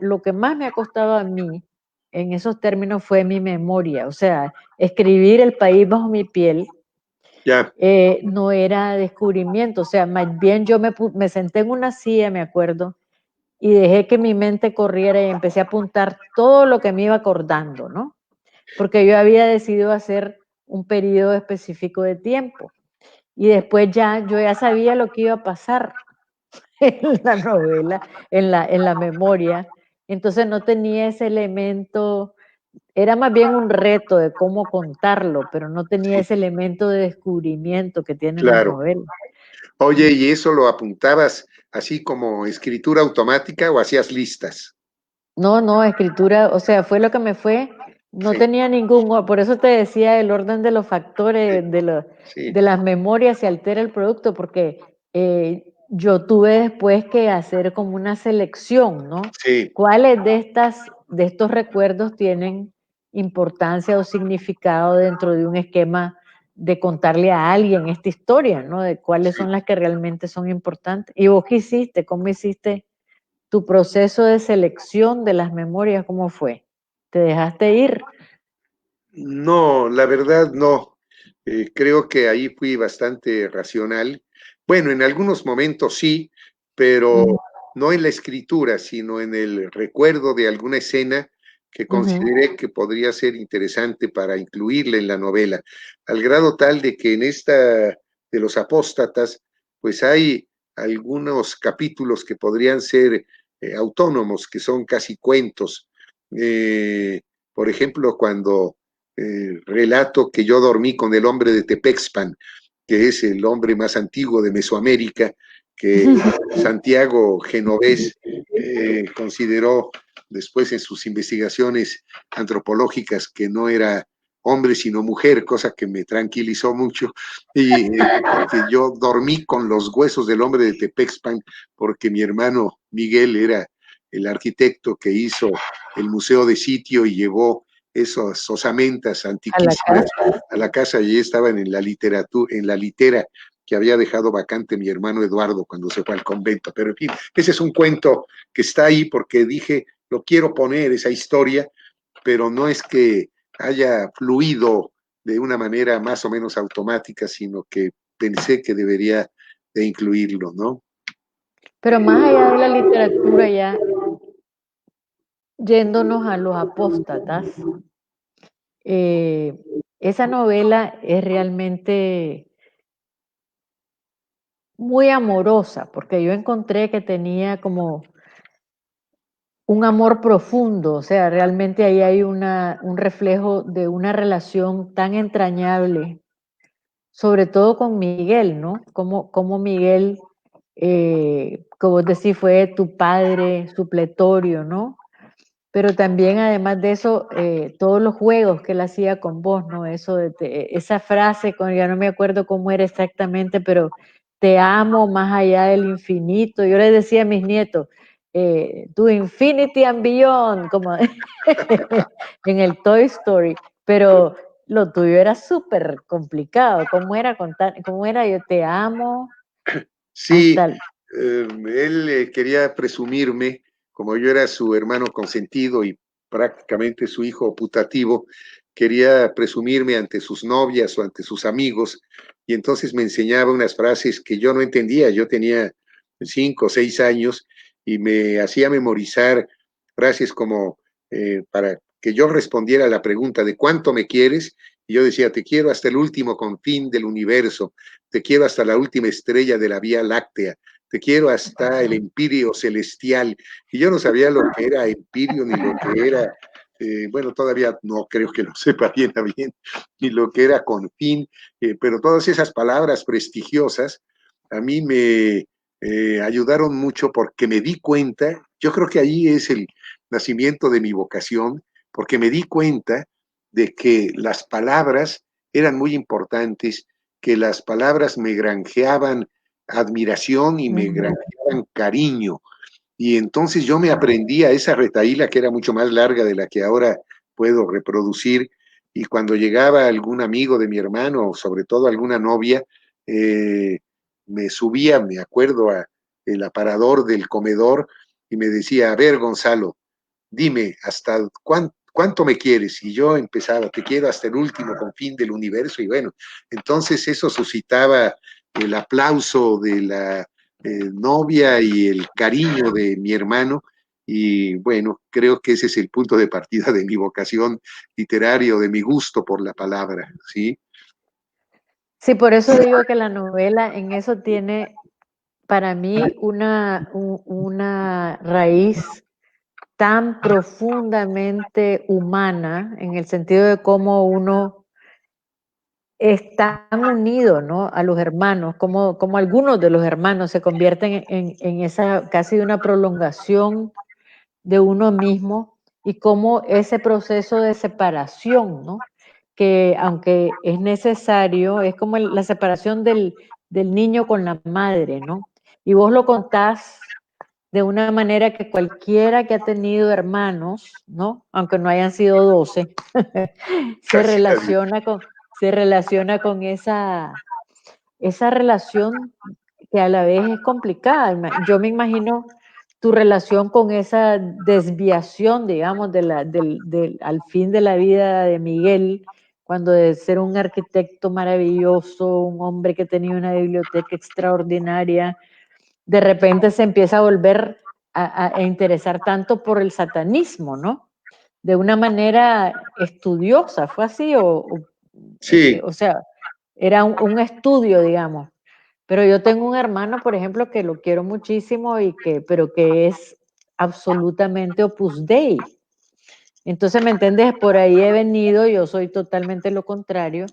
lo que más me ha costado a mí en esos términos fue mi memoria, o sea, escribir El país bajo mi piel. Ya. No era descubrimiento, o sea, más bien yo me senté en una silla, me acuerdo, y dejé que mi mente corriera y empecé a apuntar todo lo que me iba acordando, ¿no? Porque yo había decidido hacer un periodo específico de tiempo. Y después yo ya sabía lo que iba a pasar en la novela, en la memoria. Entonces no tenía ese elemento, era más bien un reto de cómo contarlo, pero no tenía ese elemento de descubrimiento que tienen las novelas. Oye, ¿y eso lo apuntabas así como escritura automática o hacías listas? No, escritura, o sea, fue lo que me fue. No tenía por eso te decía el orden de los factores, de las memorias se altera el producto, porque yo tuve después que hacer como una selección, ¿no? Sí. ¿Cuáles de estos recuerdos tienen importancia o significado dentro de un esquema de contarle a alguien esta historia, ¿no? De cuáles son las que realmente son importantes. ¿Y vos qué hiciste? ¿Cómo hiciste tu proceso de selección de las memorias? ¿Cómo fue? ¿Te dejaste ir? No, la verdad no. Creo que ahí fui bastante racional. Bueno, en algunos momentos sí, pero no en la escritura, sino en el recuerdo de alguna escena que consideré que podría ser interesante para incluirla en la novela, al grado tal de que en esta de los apóstatas, pues hay algunos capítulos que podrían ser autónomos, que son casi cuentos. Por ejemplo, cuando relato que yo dormí con el hombre de Tepexpan, que es el hombre más antiguo de Mesoamérica, que Santiago Genovés consideró después en sus investigaciones antropológicas que no era hombre sino mujer, cosa que me tranquilizó mucho, y que yo dormí con los huesos del hombre de Tepexpan porque mi hermano Miguel era el arquitecto que hizo el museo de sitio y llevó esas osamentas antiquísimas a la casa, y estaban en la literatura, en la litera que había dejado vacante mi hermano Eduardo cuando se fue al convento. Pero en fin, ese es un cuento que está ahí porque dije, lo quiero poner, esa historia, pero no es que haya fluido de una manera más o menos automática, sino que pensé que debería de incluirlo, ¿no? Pero más allá de la literatura, ya yéndonos a los apóstatas, esa novela es realmente muy amorosa, porque yo encontré que tenía como un amor profundo, o sea, realmente ahí hay un reflejo de una relación tan entrañable, sobre todo con Miguel, ¿no? Como Miguel, como decís, fue tu padre supletorio, ¿no? pero también además de eso, todos los juegos que él hacía con vos, ¿no? Eso esa frase, ya no me acuerdo cómo era exactamente, pero te amo más allá del infinito. Yo les decía a mis nietos, to infinity and beyond, como en el Toy Story, pero lo tuyo era súper complicado. ¿Cómo era cómo era yo te amo? Sí, él quería presumirme, como yo era su hermano consentido y prácticamente su hijo putativo, quería presumirme ante sus novias o ante sus amigos, y entonces me enseñaba unas frases que yo no entendía. Yo tenía 5 o 6 años y me hacía memorizar frases como para que yo respondiera a la pregunta de ¿cuánto me quieres? Y yo decía, te quiero hasta el último confín del universo, te quiero hasta la última estrella de la Vía Láctea, te quiero hasta el empirio celestial. Y yo no sabía lo que era empirio ni lo que era, bueno, todavía no creo que lo sepa bien a bien, ni lo que era confín, pero todas esas palabras prestigiosas a mí me ayudaron mucho porque me di cuenta, yo creo que ahí es el nacimiento de mi vocación, porque me di cuenta de que las palabras eran muy importantes, que las palabras me granjeaban admiración y me granjeaban cariño. Y entonces yo me aprendía esa retahíla que era mucho más larga de la que ahora puedo reproducir. Y cuando llegaba algún amigo de mi hermano, o sobre todo alguna novia, me subía, me acuerdo, a el aparador del comedor y me decía, a ver, Gonzalo, dime, ¿hasta cuánto me quieres? Y yo empezaba, te quiero hasta el último confín del universo. Y bueno, entonces eso suscitaba el aplauso de la novia y el cariño de mi hermano. Y bueno, creo que ese es el punto de partida de mi vocación literaria, de mi gusto por la palabra, ¿sí? Sí, por eso digo que la novela en eso tiene para mí una raíz tan profundamente humana, en el sentido de cómo uno está unido, ¿no? A los hermanos, como algunos de los hermanos se convierten en esa casi una prolongación de uno mismo, y cómo ese proceso de separación, ¿no? Que aunque es necesario, es como la separación del niño con la madre, ¿no? Y vos lo contás de una manera que cualquiera que ha tenido hermanos, ¿no? Aunque no hayan sido 12, se relaciona con esa relación que a la vez es complicada. Yo me imagino tu relación con esa desviación, digamos, al fin de la vida de Miguel, cuando de ser un arquitecto maravilloso, un hombre que tenía una biblioteca extraordinaria, de repente se empieza a volver a interesar tanto por el satanismo, ¿no? De una manera estudiosa, ¿fue así? Sí. O sea, era un estudio, digamos. Pero yo tengo un hermano, por ejemplo, que lo quiero muchísimo pero que es absolutamente Opus Dei. Entonces, ¿me entiendes? Por ahí he venido, yo soy totalmente lo contrario,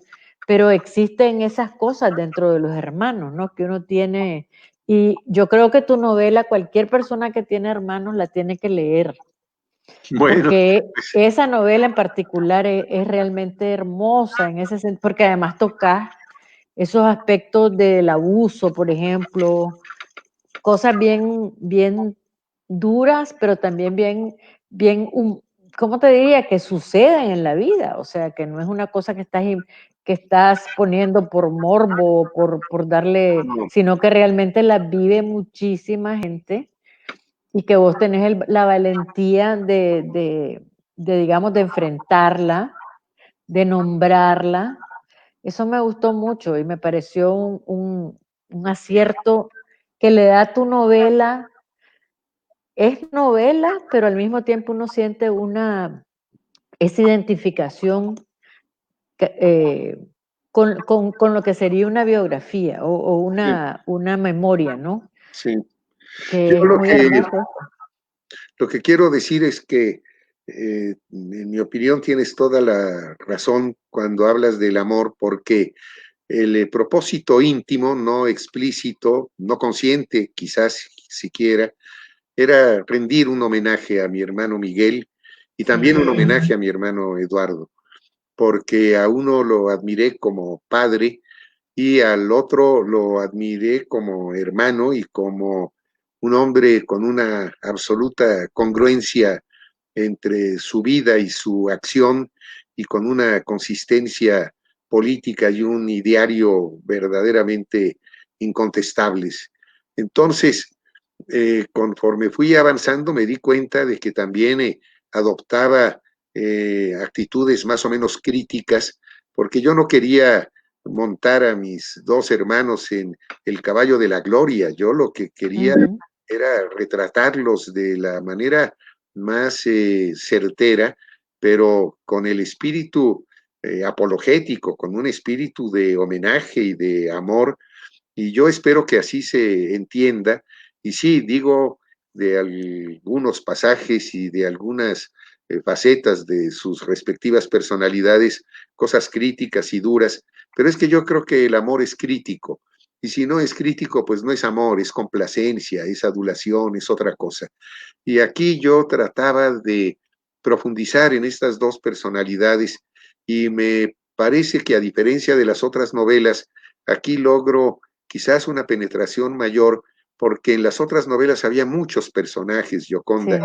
pero existen esas cosas dentro de los hermanos, ¿no? Que uno tiene, y yo creo que tu novela, cualquier persona que tiene hermanos la tiene que leer, Bueno, porque pues, esa novela en particular es realmente hermosa en ese sentido, porque además tocas esos aspectos del abuso, por ejemplo, cosas bien duras, pero también ¿cómo te diría? Que suceden en la vida, o sea, que no es una cosa que estás poniendo por morbo, por darle, no, sino que realmente la vive muchísima gente y que vos tenés la valentía digamos, de enfrentarla, de nombrarla. Eso me gustó mucho y me pareció un acierto que le da a tu novela. Es novela, pero al mismo tiempo uno siente esa identificación con lo que sería una biografía o sí, una memoria, ¿no? sí. Yo Que es muy hermoso. lo que quiero decir es que, en mi opinión, tienes toda la razón cuando hablas del amor, porque el propósito íntimo, no explícito, no consciente, quizás siquiera, era rendir un homenaje a mi hermano Miguel, Y también un homenaje a mi hermano Eduardo, porque a uno lo admiré como padre y al otro lo admiré como hermano y como un hombre con una absoluta congruencia entre su vida y su acción y con una consistencia política y un ideario verdaderamente incontestables. Entonces, conforme fui avanzando, me di cuenta de que también adoptaba actitudes más o menos críticas, porque yo no quería montar a mis dos hermanos en el caballo de la gloria. Yo lo que quería era retratarlos de la manera más certera, pero con el espíritu apologético, con un espíritu de homenaje y de amor, y yo espero que así se entienda. Y sí, digo de algunos pasajes y de algunas facetas de sus respectivas personalidades, cosas críticas y duras, pero es que yo creo que el amor es crítico. Y si no es crítico, pues no es amor, es complacencia, es adulación, es otra cosa. Y aquí yo trataba de profundizar en estas dos personalidades y me parece que a diferencia de las otras novelas, aquí logro quizás una penetración mayor porque en las otras novelas había muchos personajes, Gioconda.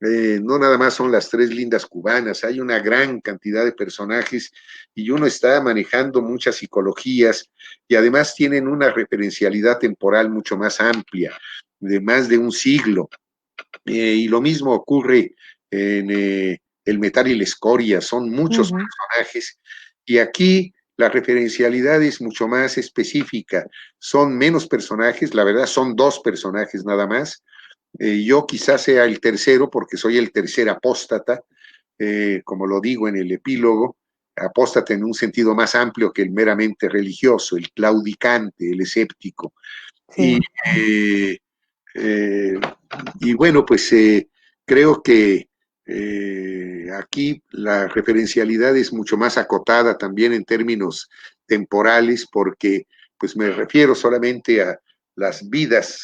Sí. No nada más son las tres lindas cubanas, hay una gran cantidad de personajes y uno está manejando muchas psicologías y además tienen una referencialidad temporal mucho más amplia, de más de un siglo. Y lo mismo ocurre en El metal y la escoria, son muchos personajes, y aquí la referencialidad es mucho más específica, son menos personajes, la verdad son dos personajes nada más. Yo quizás sea el tercero porque soy el tercer apóstata, como lo digo en el epílogo, apóstata en un sentido más amplio que el meramente religioso, el claudicante, el escéptico. Sí. Y bueno, pues creo que aquí la referencialidad es mucho más acotada también en términos temporales, porque pues me refiero solamente a las vidas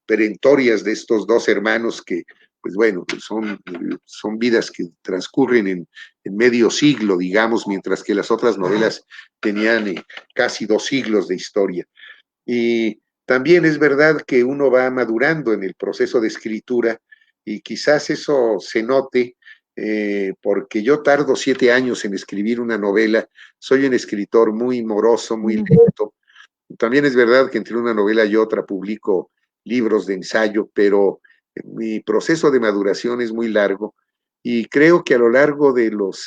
perentorias de estos dos hermanos que, pues bueno, pues son vidas que transcurren en medio siglo, digamos, mientras que las otras novelas tenían casi 2 siglos de historia. Y también es verdad que uno va madurando en el proceso de escritura y quizás eso se note porque yo tardo 7 años en escribir una novela, soy un escritor muy moroso, muy lento. También es verdad que entre una novela y otra publico libros de ensayo, pero mi proceso de maduración es muy largo y creo que a lo largo de los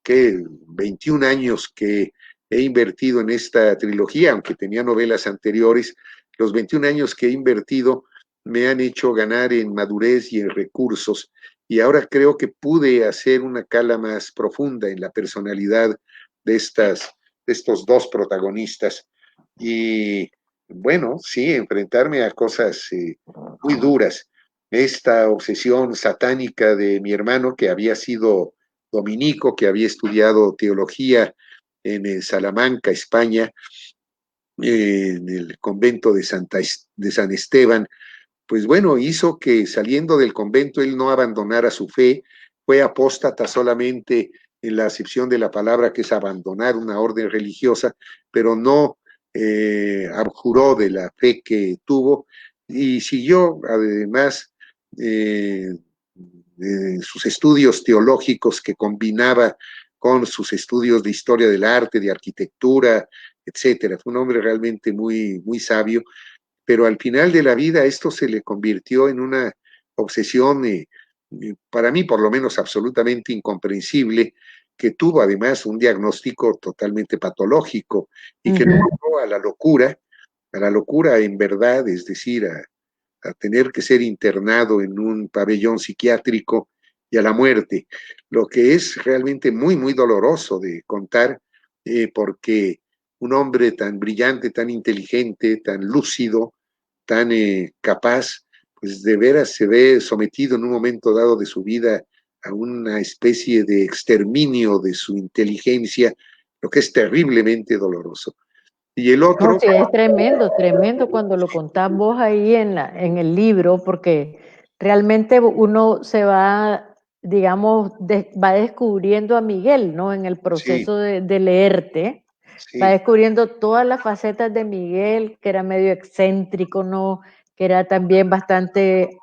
21 años que he invertido en esta trilogía, aunque tenía novelas anteriores, los 21 años que he invertido me han hecho ganar en madurez y en recursos, y ahora creo que pude hacer una cala más profunda en la personalidad de estos dos protagonistas. Y bueno, sí, enfrentarme a cosas muy duras. Esta obsesión satánica de mi hermano, que había sido dominico, que había estudiado teología en Salamanca, España, en el convento de San Esteban, pues bueno, hizo que saliendo del convento él no abandonara su fe, fue apóstata solamente en la acepción de la palabra, que es abandonar una orden religiosa, pero no abjuró de la fe que tuvo y siguió además sus estudios teológicos que combinaba con sus estudios de historia del arte, de arquitectura, etcétera. Fue un hombre realmente muy, muy sabio, pero al final de la vida esto se le convirtió en una obsesión, para mí por lo menos absolutamente incomprensible, que tuvo además un diagnóstico totalmente patológico y que lo llevó a la locura en verdad, es decir, a tener que ser internado en un pabellón psiquiátrico y a la muerte, lo que es realmente muy, muy doloroso de contar, porque un hombre tan brillante, tan inteligente, tan lúcido, tan capaz, pues de veras se ve sometido en un momento dado de su vida a una especie de exterminio de su inteligencia, lo que es terriblemente doloroso. Y el otro... No, sí, es tremendo, tremendo cuando lo contás vos ahí en el libro, porque realmente uno se va digamos, va descubriendo a Miguel, ¿no? En el proceso de leerte, va descubriendo todas las facetas de Miguel, que era medio excéntrico, ¿no? Que era también bastante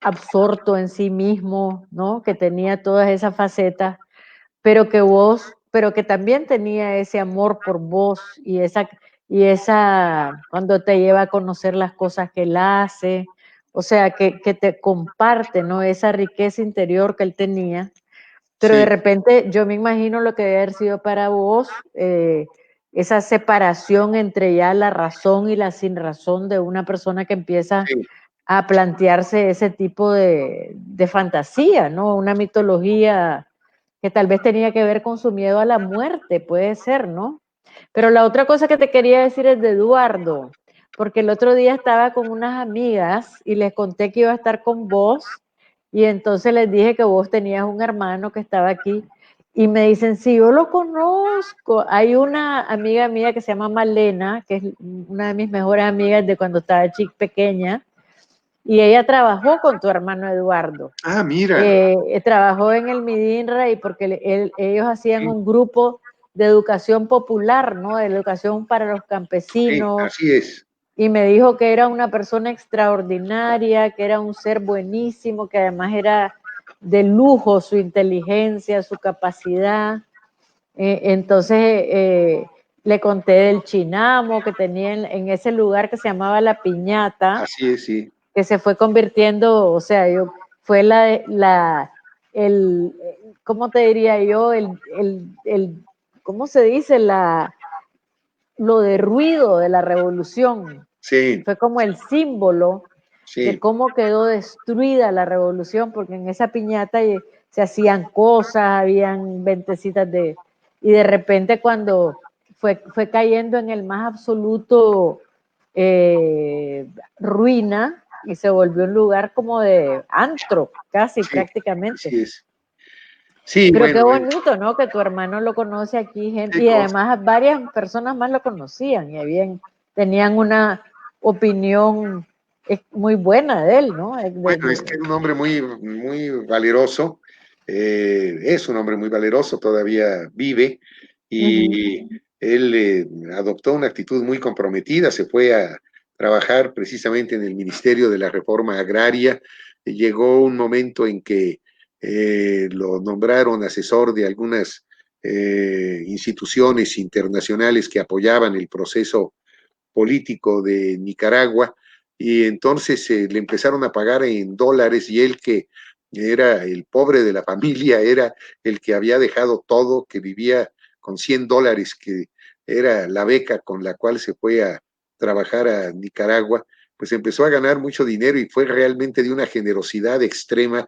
absorto en sí mismo, ¿no? Que tenía todas esas facetas, pero que también tenía ese amor por vos y esa, cuando te lleva a conocer las cosas que él hace, o sea, que te comparte, ¿no? Esa riqueza interior que él tenía, pero de repente yo me imagino lo que debe haber sido para vos, esa separación entre ya la razón y la sin razón de una persona que empieza a plantearse ese tipo de fantasía, ¿no? Una mitología que tal vez tenía que ver con su miedo a la muerte, puede ser, ¿no? Pero la otra cosa que te quería decir es de Eduardo, porque el otro día estaba con unas amigas y les conté que iba a estar con vos, y entonces les dije que vos tenías un hermano que estaba aquí, y me dicen, sí, yo lo conozco. Hay una amiga mía que se llama Malena, que es una de mis mejores amigas de cuando estaba pequeña, y ella trabajó con tu hermano Eduardo. Ah, mira. Trabajó en el Midinra y porque ellos hacían un grupo de educación popular, ¿no? De educación para los campesinos. Sí, así es. Y me dijo que era una persona extraordinaria, que era un ser buenísimo, que además era de lujo su inteligencia, su capacidad. Entonces le conté del chinamo que tenía en ese lugar que se llamaba La Piñata. Así es, sí. Que se fue convirtiendo, o sea, fue ¿cómo te diría yo? ¿Cómo se dice? Lo de ruido de la revolución. Sí. Fue como el símbolo de cómo quedó destruida la revolución, porque en esa piñata se hacían cosas, habían ventecitas y de repente cuando fue cayendo en el más absoluto ruina, y se volvió un lugar como de antro, casi prácticamente. Así es. Sí, pero bueno, qué bonito, ¿no? Que tu hermano lo conoce aquí, gente, y además varias personas más lo conocían y tenían una opinión muy buena de él, ¿no? Bueno, es que es un hombre muy, muy valeroso, es un hombre muy valeroso, todavía vive, y él adoptó una actitud muy comprometida, se fue a trabajar precisamente en el Ministerio de la Reforma Agraria, llegó un momento en que lo nombraron asesor de algunas instituciones internacionales que apoyaban el proceso político de Nicaragua, y entonces le empezaron a pagar en dólares, y él, que era el pobre de la familia, era el que había dejado todo, que vivía con $100, que era la beca con la cual se fue a trabajar a Nicaragua, pues empezó a ganar mucho dinero y fue realmente de una generosidad extrema,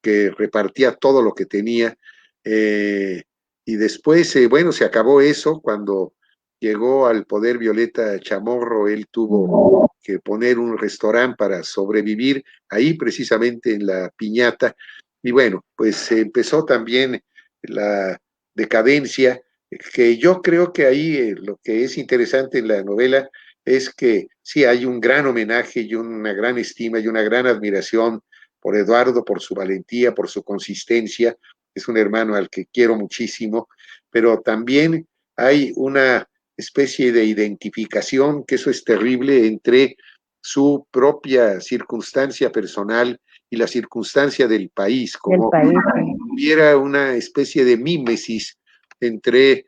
que repartía todo lo que tenía. Y después, bueno, se acabó eso cuando llegó al poder Violeta Chamorro. Él tuvo que poner un restaurante para sobrevivir ahí precisamente en La Piñata, y bueno, pues empezó también la decadencia, que yo creo que ahí lo que es interesante en la novela es que sí hay un gran homenaje y una gran estima y una gran admiración por Eduardo, por su valentía, por su consistencia. Es un hermano al que quiero muchísimo, pero también hay una especie de identificación, que eso es terrible, entre si propia circunstancia personal y la circunstancia del país, como hubiera una especie de mímesis entre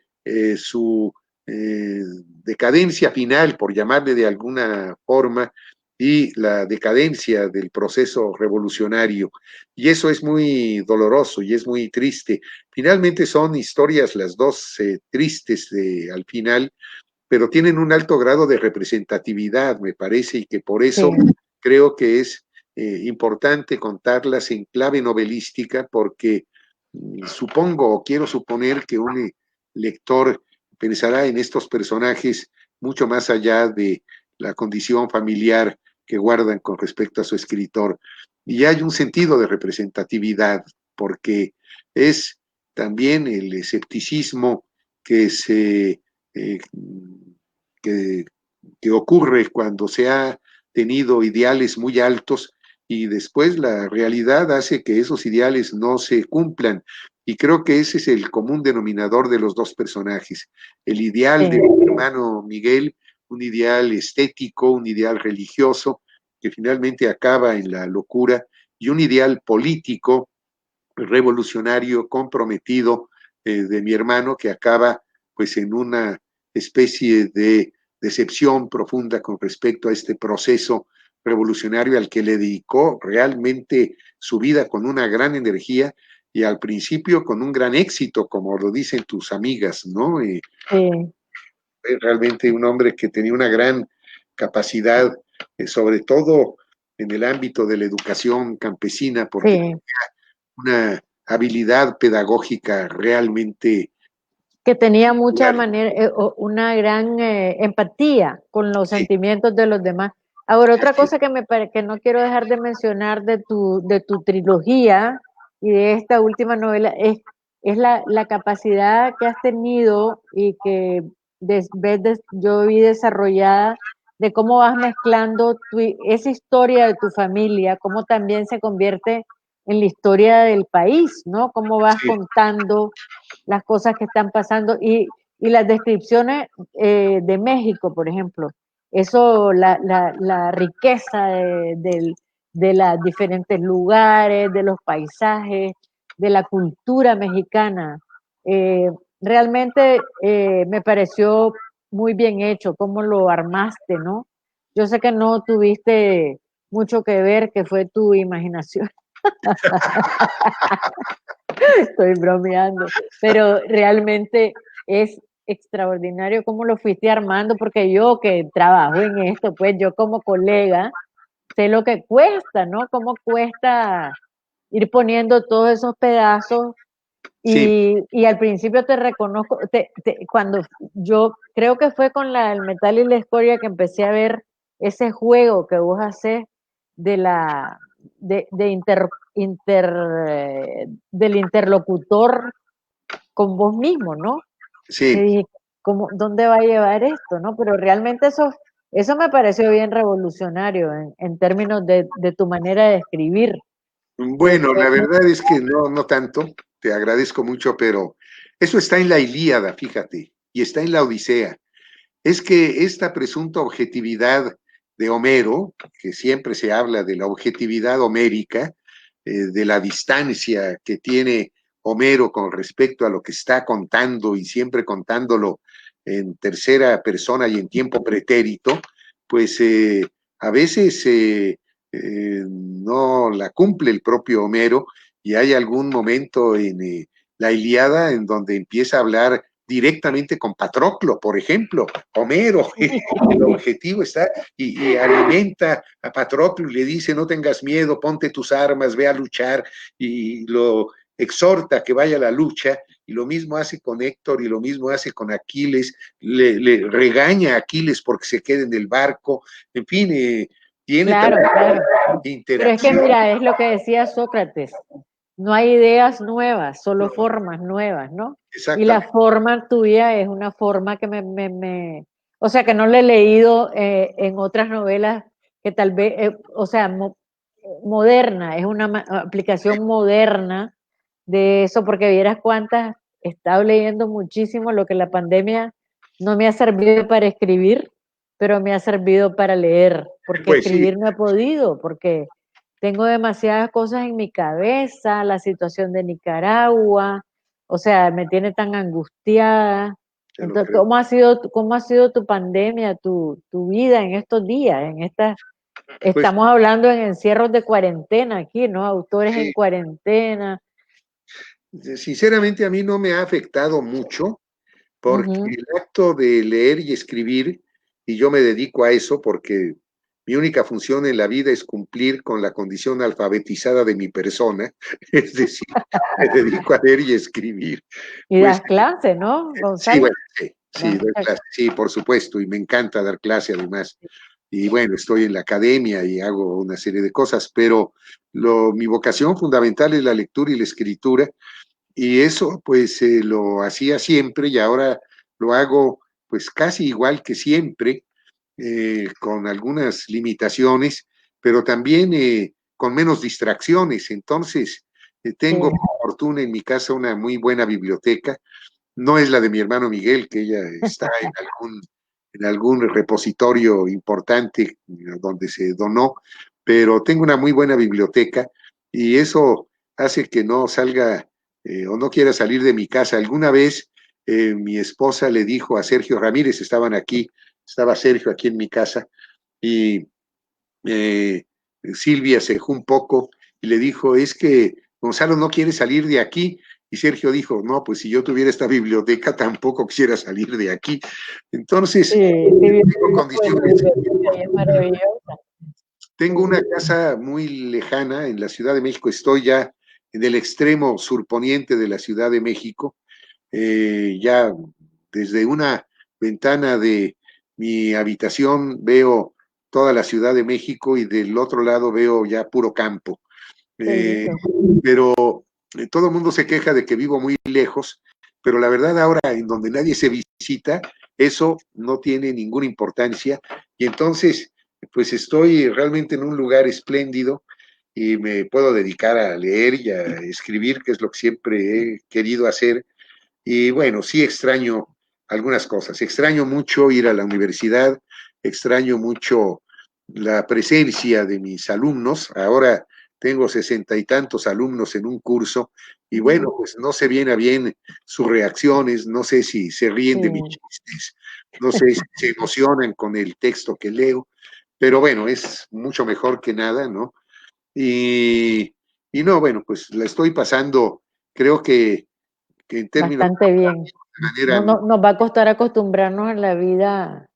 su decadencia final, por llamarle de alguna forma, y la decadencia del proceso revolucionario. Y eso es muy doloroso y es muy triste. Finalmente son historias las dos tristes al final, pero tienen un alto grado de representatividad, me parece, y que por eso creo que es importante contarlas en clave novelística, porque supongo o quiero suponer que un lector pensará en estos personajes mucho más allá de la condición familiar que guardan con respecto a su escritor. Y hay un sentido de representatividad, porque es también el escepticismo que que ocurre cuando se ha tenido ideales muy altos y después la realidad hace que esos ideales no se cumplan. Y creo que ese es el común denominador de los dos personajes. El ideal de mi hermano Miguel, un ideal estético, un ideal religioso, que finalmente acaba en la locura, y un ideal político, revolucionario, comprometido, de mi hermano, que acaba pues en una especie de decepción profunda con respecto a este proceso revolucionario al que le dedicó realmente su vida con una gran energía y al principio con un gran éxito, como lo dicen tus amigas, ¿no? Realmente un hombre que tenía una gran capacidad, sobre todo en el ámbito de la educación campesina, porque tenía una habilidad pedagógica realmente. Que tenía una gran empatía con los sentimientos de los demás. Ahora, otra cosa que no quiero dejar de mencionar de tu trilogía y de esta última novela es la capacidad que has tenido y que yo vi desarrollada de cómo vas mezclando esa historia de tu familia, cómo también se convierte en la historia del país, ¿no? Cómo vas contando las cosas que están pasando y las descripciones de México, por ejemplo. Eso, la riqueza de los diferentes lugares, de los paisajes, de la cultura mexicana. Realmente me pareció muy bien hecho, cómo lo armaste, ¿no? Yo sé que no tuviste mucho que ver, que fue tu imaginación. Estoy bromeando, pero realmente es extraordinario cómo lo fuiste armando, porque yo que trabajo en esto, pues yo como colega sé lo que cuesta, ¿no? Cómo cuesta ir poniendo todos esos pedazos y al principio te reconozco, cuando yo creo que fue con el metal y la escoria que empecé a ver ese juego que vos haces de del interlocutor con vos mismo, ¿no? Sí. Que dije, ¿dónde va a llevar esto, no? Pero realmente eso me pareció bien revolucionario en términos de tu manera de escribir. Bueno, la verdad es que no tanto, te agradezco mucho, pero eso está en la Ilíada, fíjate, y está en la Odisea. Es que esta presunta objetividad de Homero, que siempre se habla de la objetividad homérica, de la distancia que tiene Homero con respecto a lo que está contando y siempre contándolo en tercera persona y en tiempo pretérito, pues a veces no la cumple el propio Homero y hay algún momento en la Ilíada en donde empieza a hablar directamente con Patroclo, por ejemplo, Homero, el objetivo está, y alimenta a Patroclo y le dice, no tengas miedo, ponte tus armas, ve a luchar, y lo exhorta a que vaya a la lucha, y lo mismo hace con Héctor, y lo mismo hace con Aquiles, le regaña a Aquiles porque se quede en el barco, en fin, tiene claro. interacción. Pero es que mira, es lo que decía Sócrates, no hay ideas nuevas, solo formas nuevas, ¿no? Y la forma tuya es una forma que o sea, que no la he leído en otras novelas que tal vez, o sea, moderna, es una aplicación moderna de eso, porque vieras cuántas, he estado leyendo muchísimo lo que la pandemia no me ha servido para escribir, pero me ha servido para leer, porque Pues escribir no he podido, porque tengo demasiadas cosas en mi cabeza, la situación de Nicaragua, o sea, me tiene tan angustiada. Entonces, ¿cómo ha sido tu pandemia, tu vida en estos días, estamos hablando en encierros de cuarentena aquí, ¿no? Autores en cuarentena. Sinceramente a mí no me ha afectado mucho, porque el acto de leer y escribir, y yo me dedico a eso porque mi única función en la vida es cumplir con la condición alfabetizada de mi persona, es decir, me dedico a leer y escribir. Y das clase, ¿no, Gonzalo? Sí, bueno, doy clase, sí, por supuesto, y me encanta dar clase además. Y bueno, estoy en la academia y hago una serie de cosas, pero mi vocación fundamental es la lectura y la escritura, y eso pues lo hacía siempre y ahora lo hago pues casi igual que siempre, con algunas limitaciones, pero también con menos distracciones. Entonces, tengo por fortuna en mi casa una muy buena biblioteca. No es la de mi hermano Miguel, que ella está en algún repositorio importante donde se donó, pero tengo una muy buena biblioteca y eso hace que no salga o no quiera salir de mi casa. Alguna vez mi esposa le dijo a Sergio Ramírez, estaba Sergio aquí en mi casa, y Silvia se dejó un poco y le dijo, es que Gonzalo no quiere salir de aquí. Y Sergio dijo, no, pues si yo tuviera esta biblioteca tampoco quisiera salir de aquí. Entonces, tengo condiciones. Tengo una casa muy lejana en la Ciudad de México, estoy ya en el extremo surponiente de la Ciudad de México, ya desde una ventana de mi habitación veo toda la Ciudad de México y del otro lado veo ya puro campo. Pero todo el mundo se queja de que vivo muy lejos, pero la verdad ahora en donde nadie se visita, eso no tiene ninguna importancia y entonces pues estoy realmente en un lugar espléndido y me puedo dedicar a leer y a escribir, que es lo que siempre he querido hacer. Y bueno, sí extraño algunas cosas. Extraño mucho ir a la universidad, extraño mucho la presencia de mis alumnos. Ahora tengo 60 y tantos alumnos en un curso y bueno, pues no sé bien a bien sus reacciones, no sé si se ríen de mis chistes, no sé si se emocionan con el texto que leo, pero bueno, es mucho mejor que nada, ¿no? Y no, bueno, pues la estoy pasando, creo que en términos bastante bien. de manera, Nos va a costar acostumbrarnos a la vida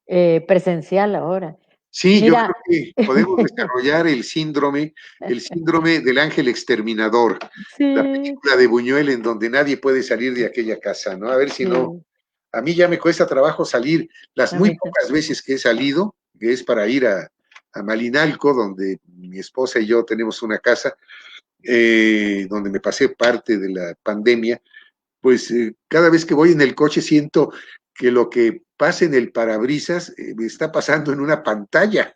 presencial ahora. sí, mira, yo creo que podemos desarrollar el síndrome del ángel exterminador, sí, la película de Buñuel en donde nadie puede salir de aquella casa, ¿no? A ver si no, a mí ya me cuesta trabajo salir, las muy pocas veces que he salido, que es para ir a Malinalco, donde mi esposa y yo tenemos una casa, donde me pasé parte de la pandemia, pues cada vez que voy en el coche siento que lo que pasa en el parabrisas me está pasando en una pantalla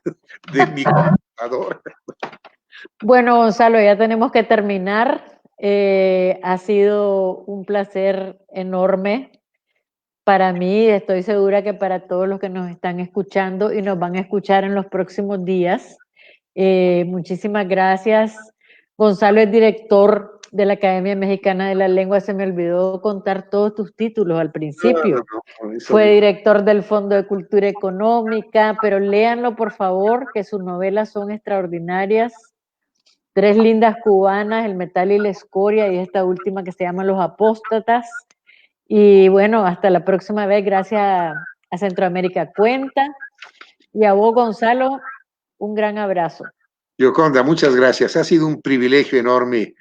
de mi computador. Bueno, Gonzalo, ya tenemos que terminar. Ha sido un placer enorme para mí, estoy segura que para todos los que nos están escuchando y nos van a escuchar en los próximos días. Muchísimas gracias. Gonzalo es director de la Academia Mexicana de la Lengua. Se me olvidó contar todos tus títulos al principio. Fue director del Fondo de Cultura Económica, pero léanlo por favor, que sus novelas son extraordinarias. Tres lindas cubanas, El metal y la escoria, y esta última que se llama Los apóstatas. Y bueno, hasta la próxima vez. Gracias a Centroamérica Cuenta. Y a vos, Gonzalo, un gran abrazo. Gioconda, muchas gracias. Ha sido un privilegio enorme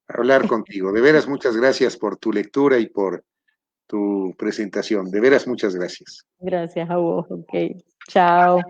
hablar contigo. De veras, muchas gracias por tu lectura y por tu presentación. De veras, muchas gracias. Gracias a vos. Ok. Chao.